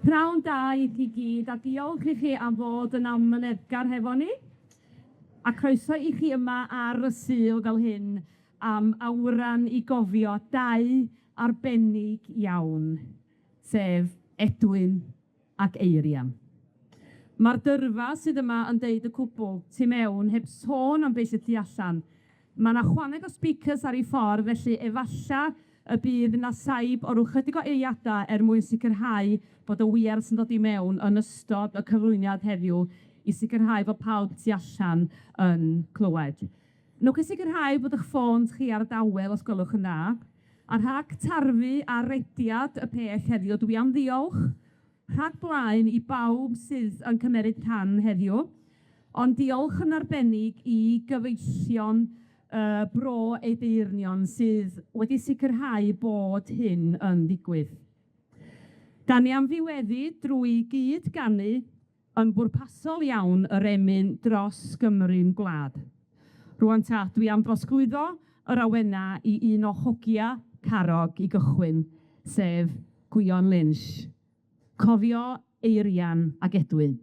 Pnawn da i chi gyd, a diolch i chi am fod yn amyneddgar hefo ni. A croeso i chi yma ar y Sul fel hyn am awran i gofio dau arbennig iawn, sef Edwin ac Eirian. Mae'r dyrfa sydd yma yn deud y cwbl tu mewn heb sôn am beth sydd tu allan. Mae yna chwaneg o speakers ar ei ffordd, felly efalla y bydd yna saib o ryw chydig o eiliadau mwyn sicrhau bod y wir sy'n dod i mewn yn ystod y cyflwyniad heddiw i sicrhau bod pawb tu allan yn clywed. Newch chi sicrhau bod eich ffôns chi ar y dawel os gwelwch yn dda. A rhag tarfu a rediad y pell heddiw, dwi am ddiolch rhag blaen i bawb sydd yn cymeryd rhan heddiw, ond diolch yn arbennig i gyfeillion bro Edeyrnion sydd wedi sicrhau bod hyn yn ddigwydd. Da ni am ddiweddu drwy gyd ganu yn bwrpasol iawn yr emyn dros Gymru'n gwlad. Rwan ta, dwi am drosglwyddo yr awena i un o hogia Carrog i gychwyn, sef Gwion Lynch. Cofio, Eirian ac Edwin.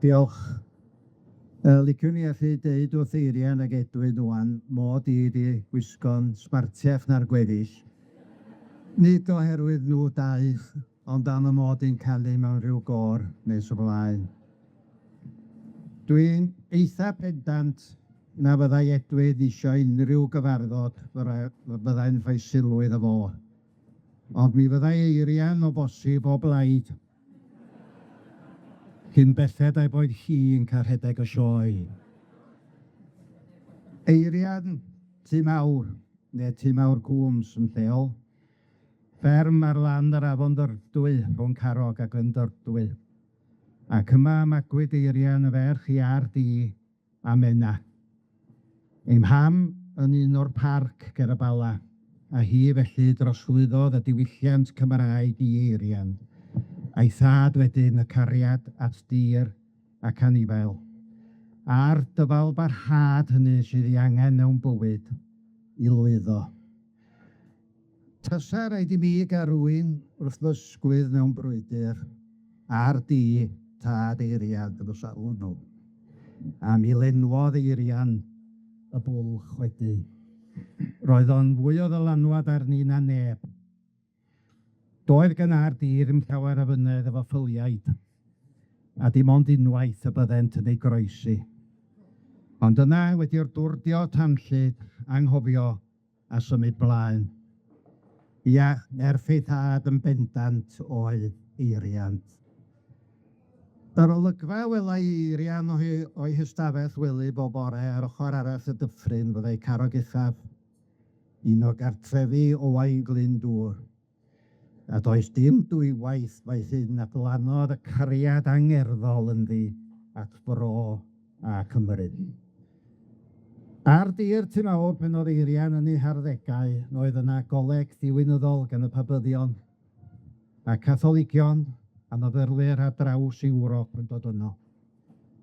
Diolch. Liciwn i allu deud wrth Eirian ac Edwin wan, mod i wedi gwisgo'n smartiaeth na'r gweddill. Nid oherwydd nhw daith, ond am y mod i'n cael mewn rhyw gor nes o blaen. Dwi'n eitha pendant na fyddai Edwin eisiau unrhyw gyfarfod fyddai'n ffai sylw iddo fo. Ond mi fyddai Eirian o bosib o blaid. Cyn belled ai boed hi yn cael rhedeg o sioe. Eirian Tŷ Mawr, neu Tŷ Mawr Cwms yn lleol. Fferm ar lan yr afon Dyrdwy, rhwng Carrog ac yn Dyrdwy. Ac yma magwyd Eirian y ferch i Ardi a Menna. Ei mham yn un o'r parc ger y Bala, a hi felly drosglwyddodd y diwylliant Cymraeg i Eirian. A'i thad wedyn y cariad at dir ac anifail. A'r dyfal barhad hynny sydd ei angen mewn bywyd i lwyddo. Tysa raid i mi gael rhywun wrth ddysgwydd mewn brwydr ar di tad Eirian gyda salwn nhw. A mi lenwodd Eirian y bwlch wedi. Roedd o'n fwy o ddylanwad arni na neb. Doedd gan ar di ddim llawer o fynedd efo ffyliaid, a dim ond unwaith y byddent yn ei groesi. Ond yna wedi'r dwrdio tanllyd, anghofio a symud blaen. Ia, erffeithad yn bendant oedd Eirian. Yr olygfa wela i Eirian o'i hystafell wely bob bore ar ochr arall y dyffryn fyddai Carrog uchaf, un o gartrefi o Wain Dŵr. A does dim dwywaith mae hyn a blannodd y cariad angerddol ynddi at bro a Cymru. Ar dir Tŷ Mawr pen oedd Eirian yn ei harddegau, oedd yna goleg ddiwynyddol gan y pabyddion a Catholigion a myfyrwyr ar draws Ewrop yn dod yno.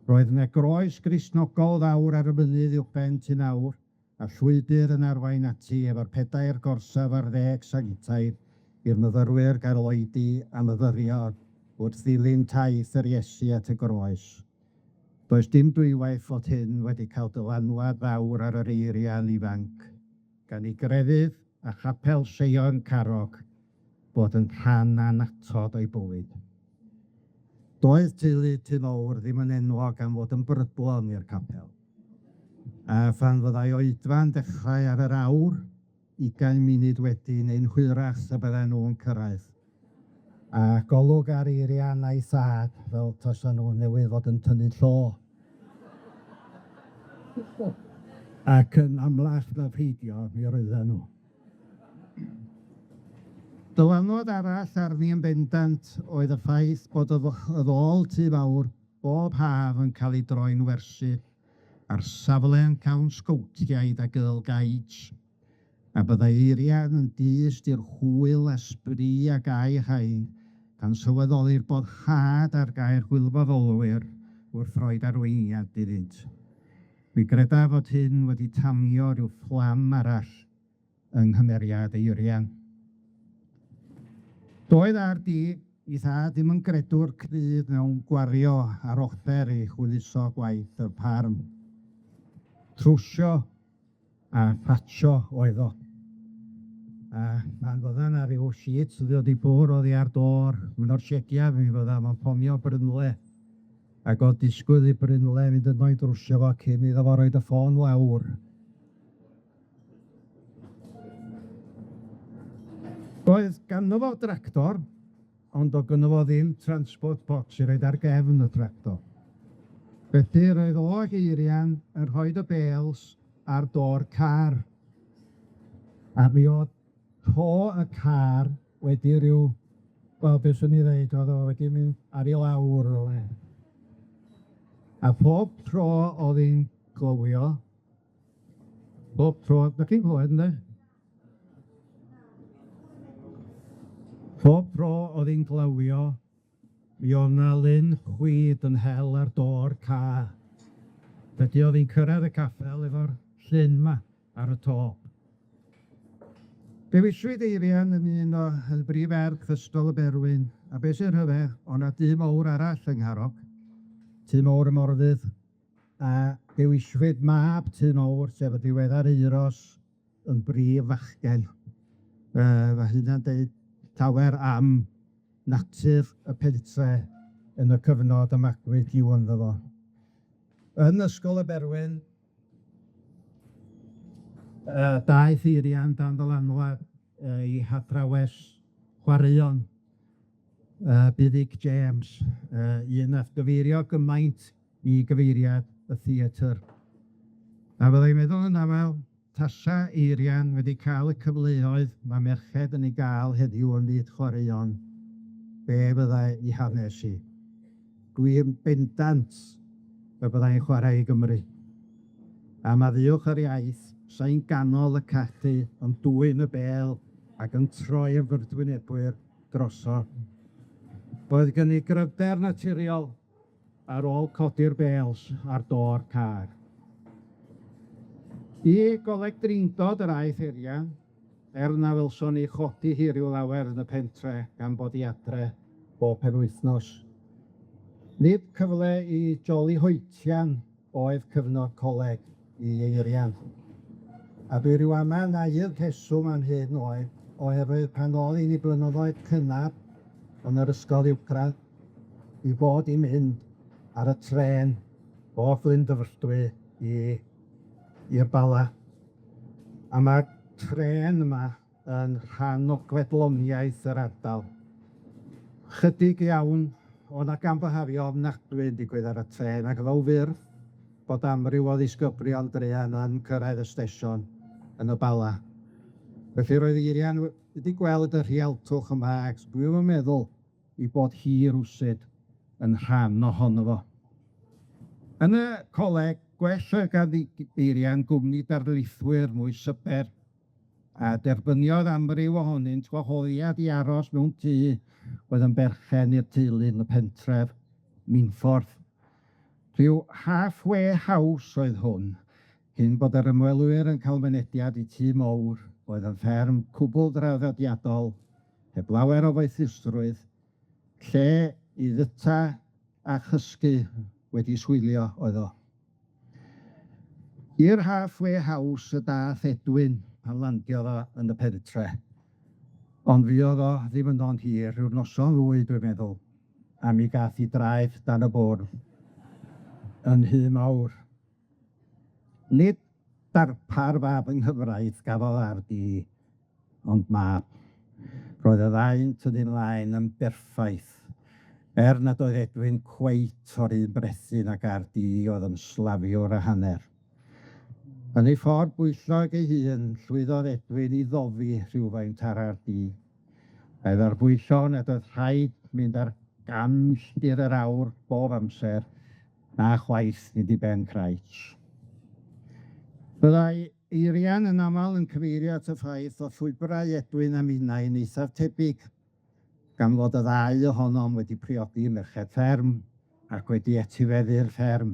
Roedd yna groes Gristnogol fawr ar y mynydd uwchben Tŷ Mawr a llwybr yn arwain ati efo'r 4 gorsaf ar 10 sagittair i'r myfyrwyr gael oedi a myfyrio wrth ddilyn taith yr Iesu at y groes. Does dim dwywaith fod hyn wedi cael dylanwad fawr ar yr Eirian ifanc, gan ei grefydd a chapel Seion Carrog bod yn rhan anatod o'i bywyd. Doedd teulu Tŷ Mawr ddim yn enwog am fod yn brydlon i'r capel. A phan fyddai oedfa'n dechrau ar yr awr, 20 munud wedyn ein hwyrach y bydden nhw'n cyrraedd. A golwg ar Eirian a'i thad fel tasa nhw newydd fod yn tynnu llo. Ac yn amlach na peidio, mi roedden nhw. Dylanwad arall arni yn bendant oedd y ffaith bod y ddôl Tŷ Mawr bob haf yn cael ei droi'n wersyll ar safle yn cawn sgowtiaid a Girl Guides, a byddai Eirian yn dyst i'r hwyl, ysbri ac ai hain gan sylweddoli'r boddhad ar gair gwirfoddolwyr wrth roed arweiniad iddynt. Mi greda fod hyn wedi tamio rhyw fflam arall yng nghymeriad Eirian. Doedd ar di i thad ddim yn gredwr cryf mewn gwario ar offer i chwyliso gwaith y parm. Trwsio a patio oedd o. A ma'n fyddan ar ryw sheet sydd wedi bwr oddi ar dor. Mae'n o'r siegia mi fydda, mae'n pomio brynle. Ac o disgwyl i brynle mynd yn o'i drwsio fo cyn iddo fo roed y ffôn lawr. Roedd ganddo fo dractor, ond o gynno fo ddim transport box i roed ar gefn y tractor. Felly roedd o ag Eirian yn rhoid y bêls ar dor car. A mi oedd to y car wedi rhyw, wel, beth sy'n ni ddeud, oedd o wedi mynd ar ei lawr o le. A pob tro oedd hi'n glywio, pob tro, da chi'n clywed, ynddo? Pob tro oedd hi'n glywio, mi oedd na lyn chwyd yn hel ar dor car. Felly oedd hi'n cyrraedd y caffel efo'r llyn ma ar y top. Dewiswyd Eirian yn un o y brif erch ystol y Berwyn, a beth sy'n rhyfedd, o' na dŷ mawr arall yng Ngharog, Tŷ Mawr y Morfydd, a dewiswyd mab Tŷ Mawr, sef y diweddar Euros, yn brif fachgen. Fe hynna'n deud tawer am natur y pentre yn y cyfnod y magwyd i'w ynddo fo. Yn ysgol y Berwyn, daith Eirian dan dylanwad i hathrawes chwaraeon Buddig James, un nath gyfeirio gymaint i gyfeiriad y theatr. A fyddai'n meddwl yn aml, tasa Eirian wedi cael y cyfleoedd mae merched yn ei gael heddiw yn byd chwaraeon, be fyddai i hanes i. Dwi'n bendant y byddai'n chwarae i Gymru. A maddiwch yr iaith, sa'n ganol y catti yn dwyn y bel ac yn troi y fyrdwynebwyr droso. Roedd gen i gryfder naturiol ar ôl codi'r bels ar dor car. I goleg drindod yr aeth Eirian, na wylson ni chodi hi ryw lawer yn y pentre gan bod i adre bob penwythnos. Nid cyfle i joli hoetian oedd cyfnod coleg i Eirian. A dwi ryw ama na i'r ceswm am hyn oedd, oherwydd pan oedd un i blynyddoedd cynnar yn yr ysgol uwchradd, i bod i mynd ar y tren o Flyndfrdwy i'r Bala. A mae'r tren yma yn rhan o gwedloniaeth yr ardal. Chydig iawn o 'na gambahafio ofnadwy yn digwydd ar y tren, ac fel fyrdd bod amryw o ddisgyblion druan yn cyrraedd y stesion yn y Bala. Felly roedd Eirian wedi gweld y rhialtwch yma, ac dwi'n meddwl i bod hi rwsyd yn rhan ohono fo. Yn y coleg, gwell oedd gan Eirian gwmni darlithwyr mwy syper, a derbyniodd amryw ohonynt gwahoddiad i aros mewn tŷ oedd yn berchen i'r teulu yn y pentref Minffordd. Rhyw halfway house oedd hwn, cyn bod yr ymwelwyr yn cael mynediad i Tŷ Mawr, oedd yn fferm cwbl draddodiadol, heb lawer o feithusrwydd, lle i ddyta a chysgu wedi swilio oedd o. I'r halfway house y dath Edwin pan landiodd o yn y pentre. Ond fi oedd o ddim yn ond hir, rhyw noson ddwy dwi'n meddwl, a mi gath i draeth dan y bwrdd yn Tŷ Mawr. Nid darpar fab yng nghyfraith gafodd ar di, ond mab. Roedd y ddau'n tynnu ymlaen yn berffaith, nad oedd Edwin cweit o'r un brethyn ac ar di oedd yn slafiwr a hanner. Yn ei ffordd bwyllog ei hun, llwyddodd Edwin i ddofi rhywfaint ar di. Oedd ar bwyllo nad oedd rhaid mynd ar gan milltir yr awr bob amser, na chwaith nid i ben craich. Byddai Eirian yn aml yn cyfeirio at y ffaith o llwybrau Edwin a minnau'n eithaf tebyg, gan fod y ddau ohonom wedi priodi merched fferm ac wedi etifeddu'r fferm.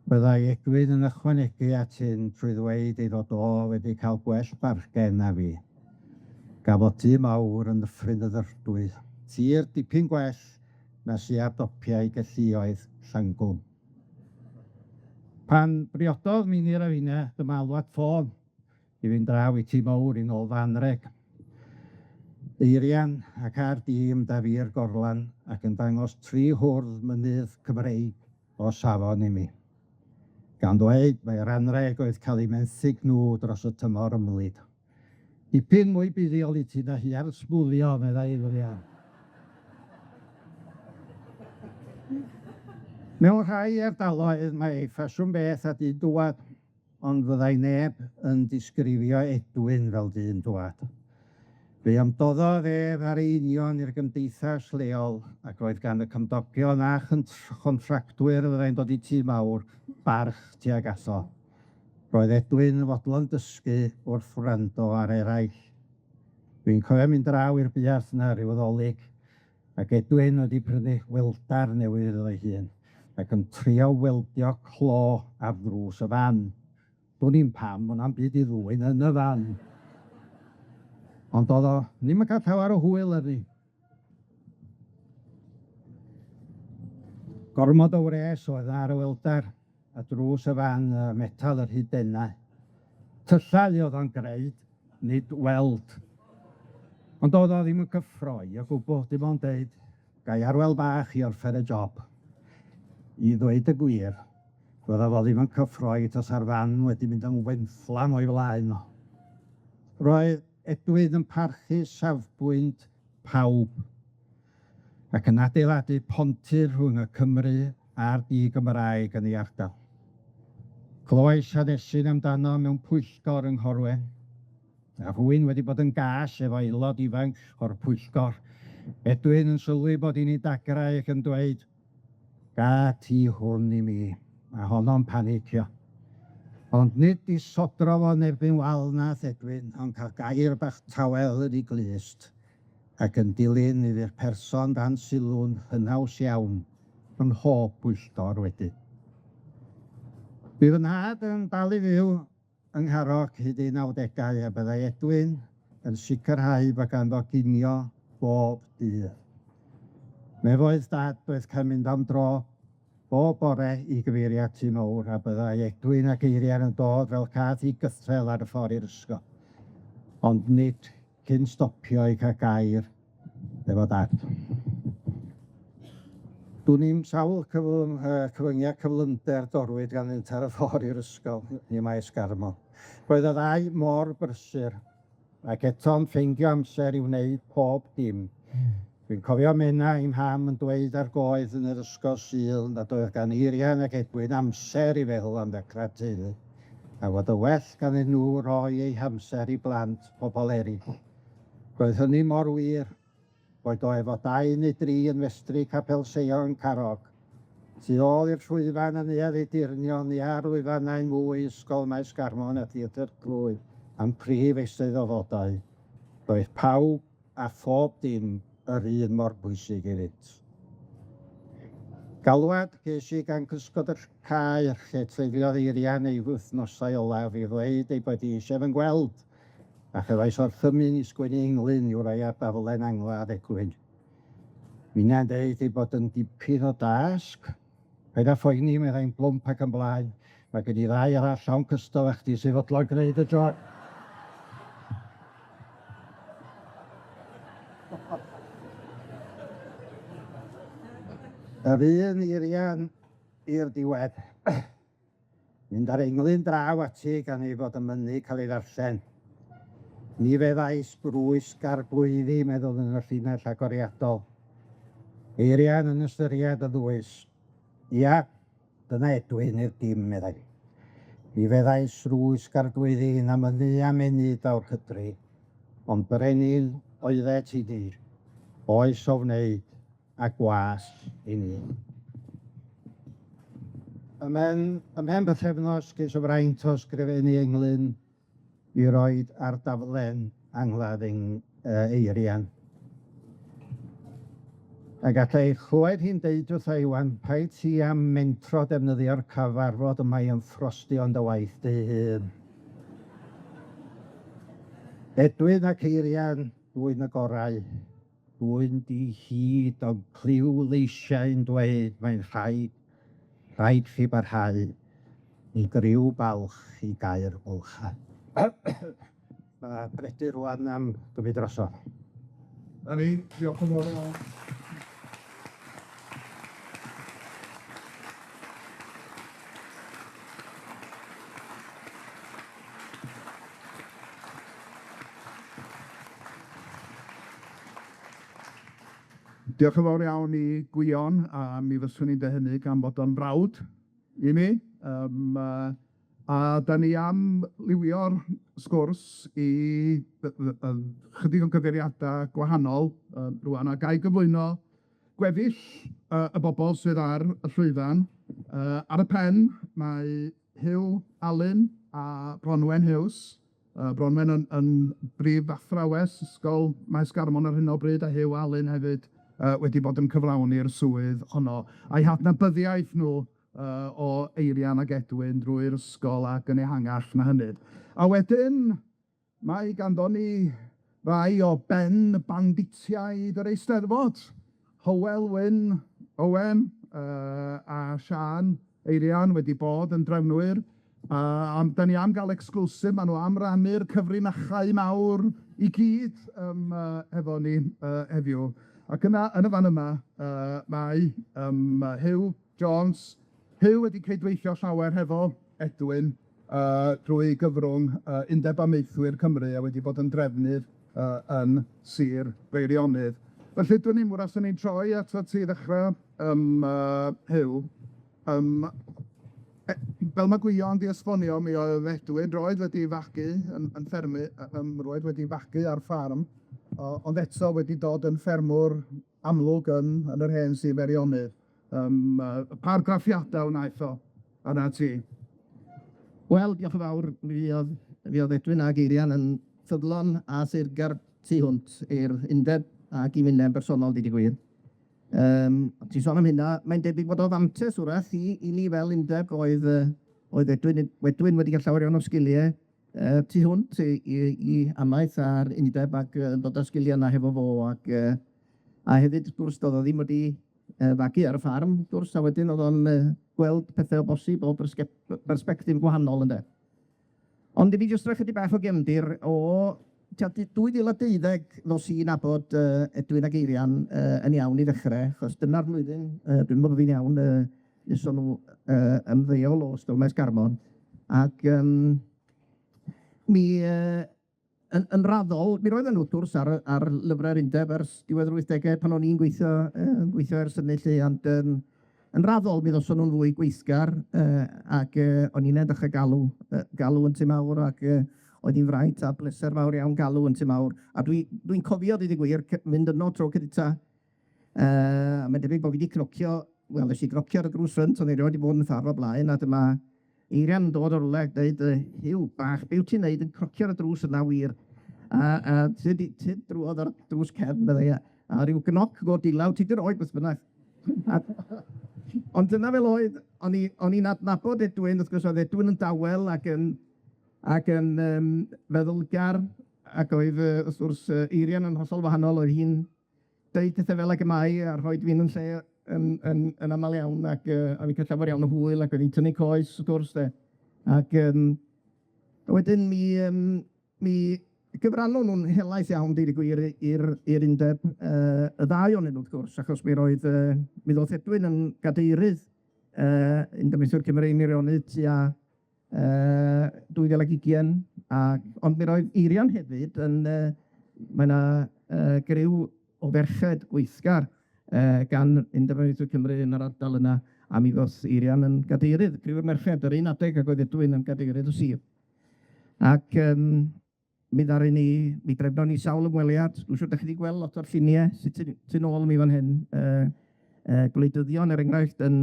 Byddai Edwin yn ychwanegu at hyn trwy ddweud ei ddod o wedi cael gwell bargen na fi. Gafodd tŷ mawr yn Dyffryn y Ddyrdwy, tir dipyn gwell na sy ar dopiau gelluoedd Llangwm. Pan briododd Minir a finne dyma alwad ffôn i fynd draw i tŷ mawr i nôl Fanreg. Eirian ac ar dîm Dafi'r Gorlan ac yn dangos 3 hwrdd mynydd Cymreig o safon i mi. Gan ddweud mae'r anreg oedd cael ei menthyg nhw dros y tymor ymlid. Dipyn mwy buddiol i ti na hi ar sbwlio, meddai Eirian. Mewn rhai ardaloedd mae ffasiwn beth a dyn dwad, ond fyddai neb yn disgrifio Edwin fel dyn dwad. Fe ymdoddodd ef ar Edeyrnion i'r gymdeithas lleol ac roedd gan y cymdogion a chontractwyr fyddai'n dod i tŷ mawr barch tuag ato. Roedd Edwin yn fodlon dysgu wrth wrando ar eraill. Dwi'n cofio mynd draw i'r buarth yna ryw Adolig, ac Edwin wedi prynu weldar newydd o'i hun, ac yn trio weldio clo ar ddrws y fan. Dwi'n ni'n pam, ond am byd i ddwyn yn y fan. Ond oedd o, ddim yn cael llawer o hwyl ar ni. Gormod o wres oedd ar y weldar, a drws y fan metal yr hydennau. Tyllau oedd o'n greud, nid weld. Ond oedd o ddim yn cyffroi o gwbl, dim ond deud, gai arwel bach i orffen y job. I ddweud y gwir, fydda fo ddim yn cyffroi tas ar fan wedi mynd yn wenfflam o'i flaen o. Roedd Edwin yn parchu safbwynt pawb ac yn adeiladu pontyr rhwng y Cymru a'r Gymraeg yn ei ardal. Clywais hanesydd amdano mewn pwyllgor yng Nghorwen, a rhywun wedi bod yn gas efo aelod ifanc o'r pwyllgor. Edwin yn sylwi bod hi'n ei dagrau ac yn dweud, ga ti hwn i mi, a honno'n panicio. Ond nid i sodro fo erbyn wal nath Edwin, ond cael gair bach tawel yn ei glust, ac yn dilyn iddi'r person dan sylw'n hynaws iawn yn hob pwyllgor wedyn. Bydd yn had yn dal i fyw yng Ngharog hyd i'n 90au, a byddai Edwin yn sicrhau bod ganddo ginio bob dydd. Me foedd dad oedd cael mynd am dro bob bore i gyfeiriad tŷ mawr, a byddai Edwin ac Eirian yn dod fel cath i gythrel ar y ffordd i'r ysgol. Ond nid cyn stopio i cael gair efo dad. Dwi'n ni'n sawl cyfyngiad cyflymder dorwyd gan ynt ar y ffordd i'r ysgol i Faes Garmon. Roedd y ddau mor brysur, ac eto'n ffeindio amser i wneud pob dim. Dwi'n cofio mena i'm ham yn dweud ar goed yn yr ysgol Sul nad oedd gan Eirian ac Edwin amser i feddwl am ddechrau teulu, a fod y well gan nhw roi eu hamser i blant pobl eraill. Roedd hynny mor wir, boed o efo 2 neu 3 yn festru Capel Seion Carrog, tu ôl i'r Llwyfan yn neuadd Edeyrnion, ni ar Llwyfanau'n mwy ysgol Faes Garmon a theatr glywed am prif eisteddfodau. Roedd pawb a phob dim yr un mor bwysig iddynt. Galwad ges i gan cysgod yr cae lle treuliodd Eirian ei wythnosau olaf i ddweud ei bod hi eisiau fy'n gweld, a chyfais o'r thymyn i sgwennu englyn i'w rai ar daflen angladd Edwin. Mi'n deud ei bod yn dipyn o dasg. Paid â phoeni, meddai'n blwmp ac yn blaen. Mae gen i 2 arall llawn cystol a chdi sy'n fodlon gwneud y job. Yr un Eirian i'r diwedd. Mynd ar englyn draw ati gan ei fod yn mynnu cael ei ddarllen. Ni feddais brwys garblwyddi, meddwl yn y llinell agoriadol. Eirian yn ystyried y ddwys. Ia, dyna Edwin i'r dim, meddai. Mi feddais rwys gardwyddi na mynnu a menydd awr hydru, ond brenin oeddet i ni, oes o wneud a gwas i ni. Ymhen bythefnos ges o fraint o sgrifennu englyn i roed ar daflen angladd Eirian. A gallai chlywed hi'n deud wrtha Iwan, paid ti am mentro defnyddio'r cyfarfod yma i ymffrostio yn dy waith dy hun. Edwin ac Eirian, dwy'n y gorau, dwy'n di hyd o'n cliw leisiau'n dweud mae'n rhaid chi barhau i gryw balch i gair bwlcha. Mae Bredu rwan am gymryd drosodd. Diolch yn fawr iawn. Diolch yn fawr iawn i Gwion, a mi fyswn i'n dweud hynny gan bod o'n brawd i mi. A da ni am liwio'r sgwrs i chydig o gyfeiriadau gwahanol rwan, a gai gyflwyno gweddill y bobl sydd ar y llwyfan. Ar y pen mae Huw Alun a Bronwen Hughes. Bronwen yn brif athrawes ysgol Faes Garmon ar hyn o bryd, a Huw Alun hefyd wedi bod yn cyflawni'r swydd honno. A'i hadnabyddiaeth nhw o Eirian ac Edwin drwy'r ysgol ac yn ehangach na hynny. A wedyn, mae ganddo ni rai o ben banditiaid yr Eisteddfod. Hywel Wyn, Owen a Sian Eirian wedi bod yn drefnwyr. Da ni am gael exclusive, maen nhw am rannu'r cyfrinachau mawr i gyd efo ni heddiw. Ac yn y fan yma, mae Huw Jones. Huw wedi ceidweithio llawer hefo Edwin drwy gyfrwng Undeb Amaethwyr Cymru a wedi bod yn drefnydd yn Sir Feirionnydd. Felly, dwi'n ni'n mwras yn ni'n troi at ti ddechrau, Huw. Fel mae Gwion di esbonio, mi oedd Edwin roedd wedi fagu yn ffermu, roedd wedi fagu ar ffarm, ond eto wedi dod yn ffermwr amlwg yn yr hen Sir Feirionnydd. Pargraffiadau wnaeth o, yna ti. Wel, diolch yn fawr. Mi oedd Edwin ac Eirian yn ffyddlon a sirgar tu hwnt i'r undeb ac i wyneb bersonol, didi gwir. Ti sôn am hynna, mae'n debyg bod o fantes wrach i ni fel undeb oedd Edwin wedi cael llawer iawn o sgiliau tu hwnt i amaeth a'r undeb ac dod â sgiliau yna hefo fo. A hefyd, wrth gwrs, doedd o ddim wedi fagu ar y ffarm, gwrs, a wedyn oedd o'n gweld pethau o bosib o bersbectif gwahanol ynddo. Ond i fi jyst roi chydig bach o gefndir o 2012 ddos i'n nabod Edwin ac Eirian yn iawn i ddechrau, achos dyna'r flwyddyn, dwi'n meddwl fi'n iawn, nesod nhw ymddeol o ystol Faes Garmon. Ac yn raddol, mi roedd yn wrth ar lyfrau'r undeb ers diwedd yr 80au pan o'n i'n gweithio ers hynny lle, ond yn raddol mi ddoson nhw'n fwy gweithgar ac o'n i'n edrych galw yn Tŷ Mawr ac oedd hi'n fraint a bleser fawr iawn galw yn Tŷ Mawr. A dwi'n cofio, dweud y gwir, mynd yno tro cydita. Mae'n debyg bod fi wedi cnocio, wel, nes i grocio ar y drws ffrynt, ond ei wedi bod yn ffarf o blaen, a dyma Eirian dod o'r rwle, dweud, Huw, bach, be wyt ti'n neud yn crocio ar y drws yna wir? A ti drwodd ar drws cefn, byddai, a rhyw gnoc go dilaw, ti di'r oed beth bynnag. Ond dyna fel oedd, o'n i'n adnabod Edwin, wrth gwrs oedd Edwin yn dawel ac yn feddwlgar, ac oedd, wrth gwrs, Eirian yn hollol wahanol, oedd hi'n deud pethau fel ag y mai, a rhoed fi'n yn lle yn aml iawn, ac a fi'n cael llawer iawn o hwyl, ac oedd hi'n tynnu coes, wrth gwrs, de. Ac wedyn mi gyfranno nhw'n helaeth iawn, deud y gwir, i'r undeb y ddau o'n nhw, wrth gwrs, achos mi ddoth Edwin yn gadeirydd Undeb Amaethwyr Cymru yn Eirionydd tua 2020, ond mi roedd Eirian hefyd mae yna gryw o ferched gweithgar gan Undeb Amaethwyr Cymru yn yr ardal yna, a mi ddoth Eirian yn gadeirydd, gryw merched yr un adeg ac oedd Edwin yn gadeirydd o sir. Ac mi drefnon ni sawl ymweliad. Dwi'n siŵr da chi wedi gweld lot o'r lluniau sy'n tu nôl mi fan hyn. Gwleidyddion, er enghraifft, yn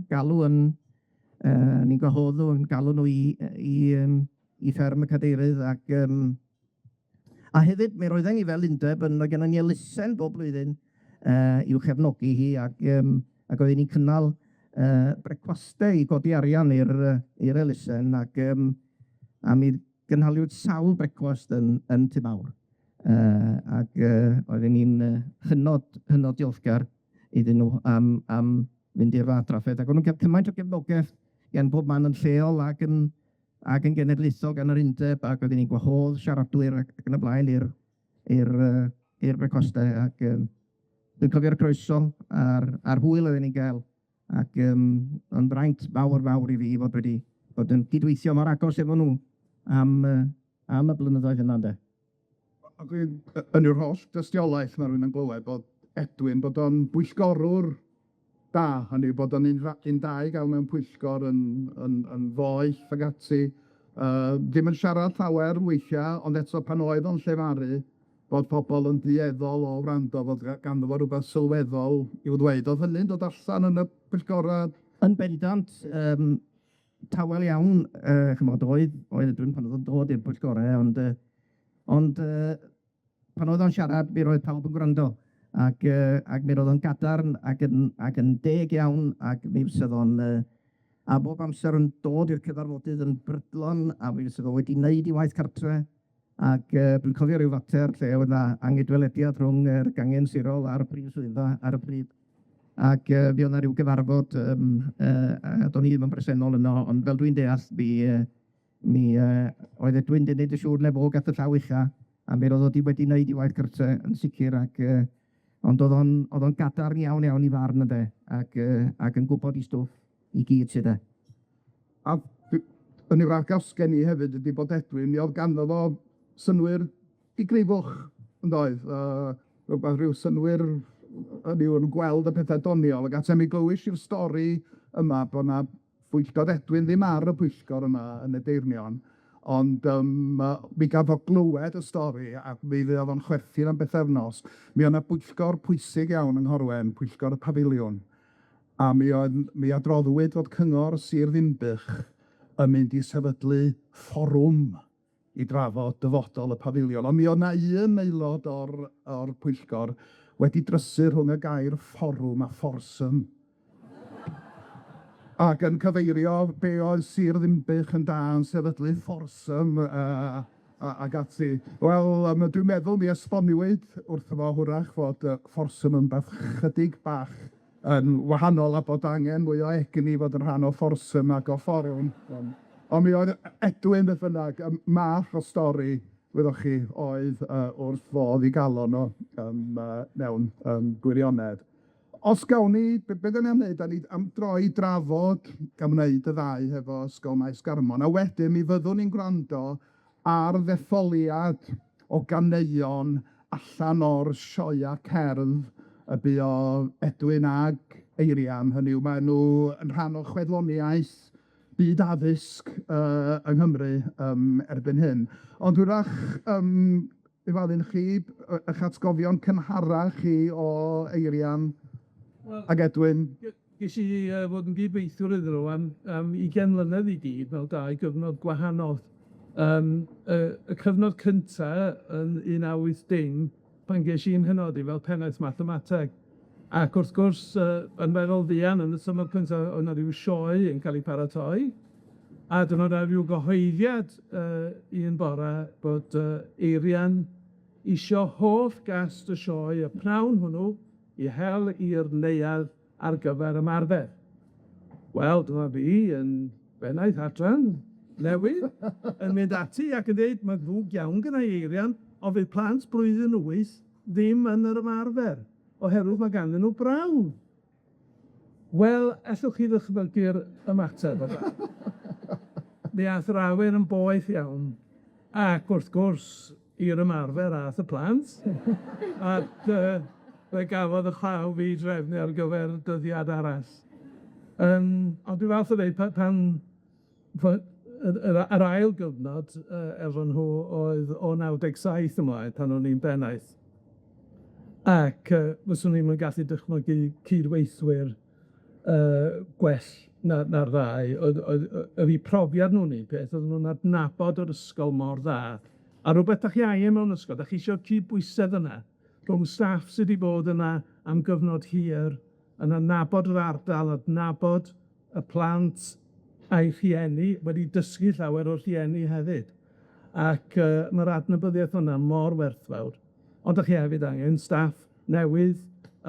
galw ni'n gwahoddw yn galw nhw i fferm y cadeirydd. A hefyd, mi roedden ni fel undeb yn gennym ni elusen bob blwyddyn i'w chefnogi hi, ac oedden ni'n cynnal brecwastau i godi arian i'r elusen, a mi gynhaliwyd sawl brecwast yn Tŷ Mawr. Ac oedden ni'n hynod diolchgar iddyn nhw am fynd i'r fadraffaith. Ac o'n nhw'n cael cymaint o gefnogaeth gan bob man yn lleol ac yn genedlaethol gan yr undeb, ac oedden ni'n gwahodd siaradwyr ac yn y blaen i'r brecwastau. Ac dwi'n cofio'r croeso a'r hwyl oedden ni'n gael. Ac yn braint fawr i fi bod yn gydweithio mor agos efo nhw am y blynyddoedd yna, ynde. Ac yn yw'r holl dystiolaeth mae rhywun yn glywed bod Edwin, bod o'n bwyllgorwr da, hynny bod o'n un da i gael mewn pwyllgor yn foeth ag ati. Ddim yn siarad llawer weithiau, ond eto pan oedd o'n llefaru, bod pobl yn dueddol o wrando, fod ganddo fo rhywbeth sylweddol i'w ddweud. Oedd hynny'n dod allan yn y pwyllgorau? Yn bendant, tawel iawn, chymod, oedd Edwin pan oedd o'n dod i'r pwyllgorau, ond pan oedd o'n siarad, mi roedd pawb yn gwrando, ac mi roedd o'n gadarn ac yn deg iawn, ac mi fysa o'n a bob amser yn dod i'r cyfarfodydd yn brydlon, a mi fysa o wedi wneud i waith cartre, ac dwi'n cofio ryw fater lle oedd yna angydwelediad rhwng yr gangen sirol a'r prif swyddfa ar y pryd. Ac fi oedd yna ryw gyfarfod, a do'n i ddim yn bresennol yno, ond fel dwi'n deall, oedd Edwin wedi gwneud y siŵr nefo gath y llaw ucha, a mi roedd wedi wneud i waith cartre yn sicr, ond oedd o'n gadarn iawn i farn yde, ac yn gwybod i stwff i gyd sydd e. A yn i'w argos gen i hefyd ydy bod Edwin, mi oedd ganddo fo synwyr digrifwch, yn doedd, rhyw synwyr yn gweld y pethau doniol, ac atem i glywys i'r stori yma bod yna pwyllgor Edwin ddim ar y pwyllgor yma yn Edeyrnion, ond mi gaf o glywed y stori ac mi oedd o'n chwerthin am bythefnos. Mi oedd yna pwyllgor pwysig iawn yng Nghorwen, pwyllgor y pafiliwn, a mi adroddwyd fod cyngor Sir Ddinbych yn mynd i sefydlu fforwm i drafod dyfodol y pafiliwn. Ond mi oedd yna un aelod o'r pwyllgor wedi drysu rhwng y gair fforwm a fforsym. Ac yn cyfeirio be oedd Sir Ddinbych yn da yn sefydlu fforsym ag ati. Wel, dwi'n meddwl mi esboniwyd wrtho fo hwrach fod fforsym yn beth chydig bach yn wahanol a bod angen mwy o egni fod yn rhan o fforsym ag o fforwm. Ond mi oedd Edwin beth bynnag, math o stori, wyddoch chi, oedd wrth fodd i gael o'n mewn gwirionedd. Os gawn ni, beth da ni am wneud? Da ni am droi drafod am wneud y ddau hefo Ysgol Faes Garmon, a wedyn mi fyddwn ni'n gwrando ar ddetholiad o ganeuon allan o'r sioia cerdd y bu o Edwin ag Eirian, hynny yw, maen nhw yn rhan o chwedloniaeth byd addysg yng Nghymru erbyn hyn. Ond hwyrach, i falun chi, eich atgofion cynharach chi o Eirian ag Edwin? Ges i fod yn gydweithwyr iddyn nhw am 20 mlynedd i gyd, fel dau gyfnod gwahanol. Y cyfnod cyntaf yn 1980, pan ges i'n hynodi fel pennaeth mathemateg. Ac wrth gwrs, yn feddwl fuan, yn y symud cyntaf, oedd yna rhyw sioe yn cael ei paratoi. A dyna rhyw gyhoeddiad un bore bod Eirian isio hoff gast y sioe, y pnawn hwnnw, i hel i'r neuadd ar gyfer ymarfer. Wel, dyma fi yn bennaeth adran newydd, yn mynd ati ac yn dweud, mae ddrwg iawn gyda Eirian, ond fydd plant blwyddyn wyth ddim yn yr ymarfer, oherwydd mae ganddyn nhw brawd. Wel, allwch chi ddychmygu'r ymateb o da. Mi ath yr awyr yn boeth iawn, ac wrth gwrs i'r ymarfer ath y plant, ac fe gafodd y llaw fi drefnu ar gyfer dyddiad arall. Ond dwi'n falch o ddeud pan yr ail gyfnod efo nhw oedd o 97 ymlaen, pan o'n i'n bennaeth. Ac fyswn ni'n gallu dychmygu cydweithwyr gwell na'r ddau. Oedd eu profiad nhw'n un peth, oedd nhw'n adnabod o'r ysgol mor dda. A rhywbeth a'ch iau mewn ysgol, a'ch chi eisiau cydbwysedd yna, rhwng staff sydd wedi bod yna am gyfnod hir yn adnabod yr ardal, adnabod y plant a'i rhieni, wedi dysgu llawer o'r rhieni hefyd. Ac mae'r adnabyddiaeth hwnna mor werthfawr. Ond ych chi hefyd angen staff newydd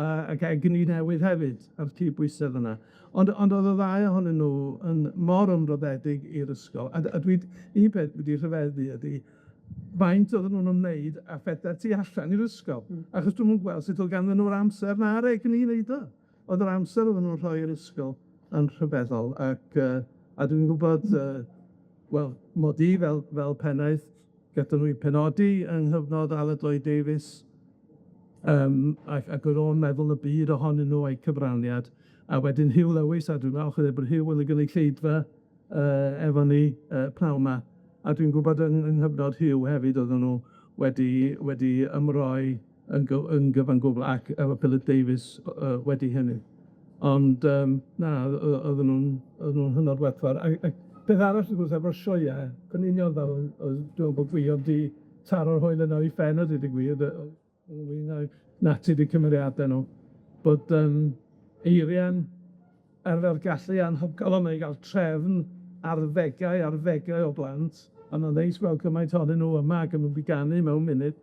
ac egni newydd hefyd ar cydbwysedd yna. Ond oedd y ddau ohonyn nhw yn mor ymroddedig i'r ysgol. A un peth wedi rhyfeddu ydy faint oedden nhw'n ymwneud a phethau tu allan i'r ysgol. Achos dwi'n mwyn gweld sut oedd ganddyn nhw'r amser na'r egni i wneud o. Oedd yr amser oedden nhw'n rhoi i'r ysgol yn rhyfeddol. A dwi'n gwybod, wel, mod i fel pennaeth, gyda nhw'i penodi yng nghyfnod Aled Lloyd Davies, ac oedd o'n meddwl y byd ohonyn nhw a'i cyfraniad. A wedyn Hugh Lewis, a dwi'n falch bod Hugh wedi gynulleidfa efo ni pnawn 'ma. A dwi'n gwybod yng nghyfnod Hugh hefyd oedden nhw wedi ymroi yn gyfan gwbl ac efo Philip Davies wedi hynny. Ond na, oedden nhw'n hynod werthfawr. A beth arall wrth gwrs efo'r sioeau, cynuniodd fel, dwi'n bod gwir di taro'r hwyl yno i phen ydy digwydd, nati di cymeriadau nhw, bod Eirian fel gallu anhygoel o'n ei gael trefn arfegau o blant, a mae'n ddeis gweld cymaint ohonyn nhw yma ac yn mynd i ganu mewn munud.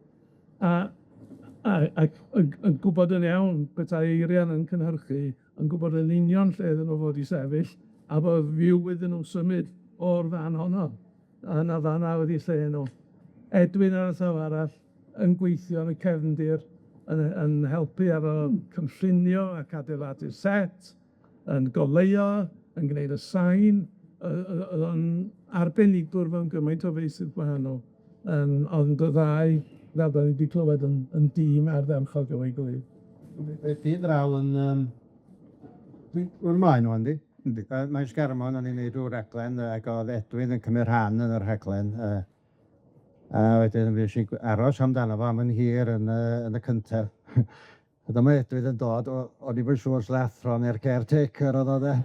Yn gwybod yn iawn beth Eirian yn cynhyrchu, yn gwybod yn union lle ydyn nhw fod i sefyll, a bod fyw iddyn nhw symud o'r fan honno. A yna fanna wedi lle nhw. Edwin ar y llaw arall yn gweithio yn y cefndir, yn helpu efo cynllunio ac adeiladu'r set, yn goleuo, yn gwneud y sain, yn arbenigwr fewn gymaint o feysydd gwahanol. Ond y ddau, fel da ni wedi clywed, yn dîm ardderchog o'i gilydd. Di draw yn... Dwi'n mlaen o'n di. Faes Garmon o'n i'n neud rhyw raglen ac oedd Edwin yn cymryd rhan yn yr rhaglen. A wedyn fi eisiau aros amdano fo am yn hir yn y cyntaf. A dyma Edwin yn dod, o'n i fy siŵr slathro neu'r caretaker oedd o de.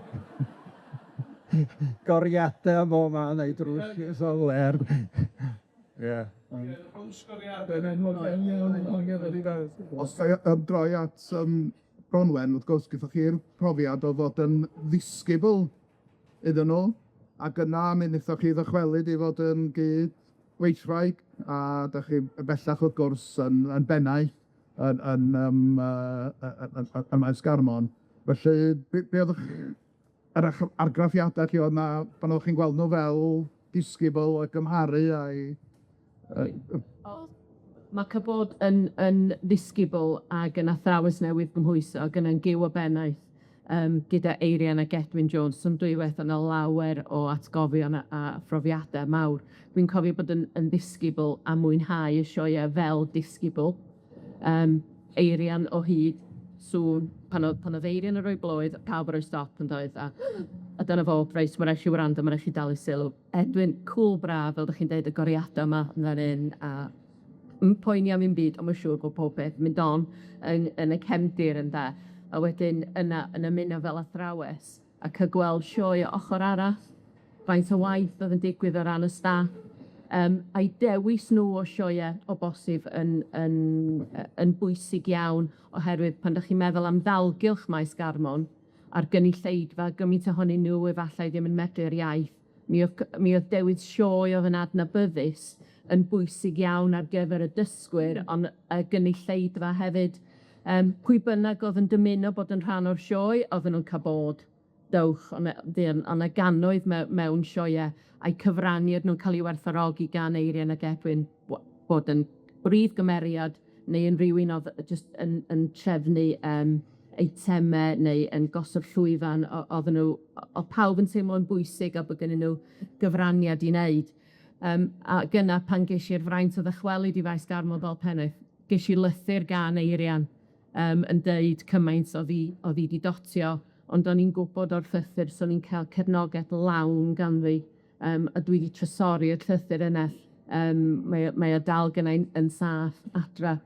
Goriadau mo ma yn neud rwys o ler. Ie. Os da droi at Bronwen, wrth gwrs, gyda chi'r profiad o fod yn ddisgybl iddyn nhw, ac yna mi wnaethoch chi ddychwelyd i fod yn gyd weithraig, a da chi bellach wrth gwrs yn bennau yn Faes Garmon. Felly, be oedd yr argraffiadau lle oedd na, pan oeddech chi'n gweld nhw fel disgybl o gymharu a'i... Mae cybod yn ddisgybl ac yn athrawes newydd gymhwysog yn gyw o bennaeth gyda Eirian ac Edwin Jones. Yn dwywaith yna lawer o atgofion a phrofiadau mawr. Dwi'n cofio bod yn ddisgybl a mwynhau y sioeau fel disgybl. Eirian o hyd sŵn, pan oedd Eirian yn rhoi blwydd, pawb yn rhoi stop yn doedd. A dyna fo, reis, mae'n eisiau wrando, mae'n eisiau dal i sylw. Edwin, cwl braf, fel ydych chi'n deud, y goriadau yma yn un, a poeni am un byd, ond mae'n siŵr bod pob beth mynd on yn y cefndir yn da. A wedyn yna yn ymuno fel athrawes, ac y gweld sioe o ochr arall, faint o waith oedd yn digwydd o ran y staff, a'i dewis nhw o sioeau o bosib yn bwysig iawn, oherwydd pan ydych chi'n meddwl am ddalgylch Maes Garmon, a'r gynulleidfa, gymaint ohonyn nhw efallai ddim yn medru'r iaith, mi oedd dewis sioe oedd yn adnabyddus yn bwysig iawn ar gyfer y dysgwyr, ond y gynulleidfa hefyd. Pwy bynnag oedd yn dymuno bod yn rhan o'r sioe, oedden nhw'n cael bod. Dewch, ond y gannoedd mewn sioeau, a'i cyfraniad nhw'n cael ei werthfawrogi gan Eirian ac Edwin bod yn brif gymeriad neu yn rhywun oedd just yn trefnu eitemau neu yn gosod llwyfan, oedd pawb yn teimlo'n bwysig a bod gennyn nhw gyfraniad i wneud. A gyna pan ges i'r fraint o ddychwelyd i Faes Garmon fel pennaeth, ges i lythyr gan Eirian yn deud cymaint oedd hi wedi dotio, ond o'n i'n gwybod o'r llythyr, so o'n i'n cael cefnogaeth lawn ganddi, a dwi wedi trysori'r llythyr yna. Mae o dal gyda yn saff adra.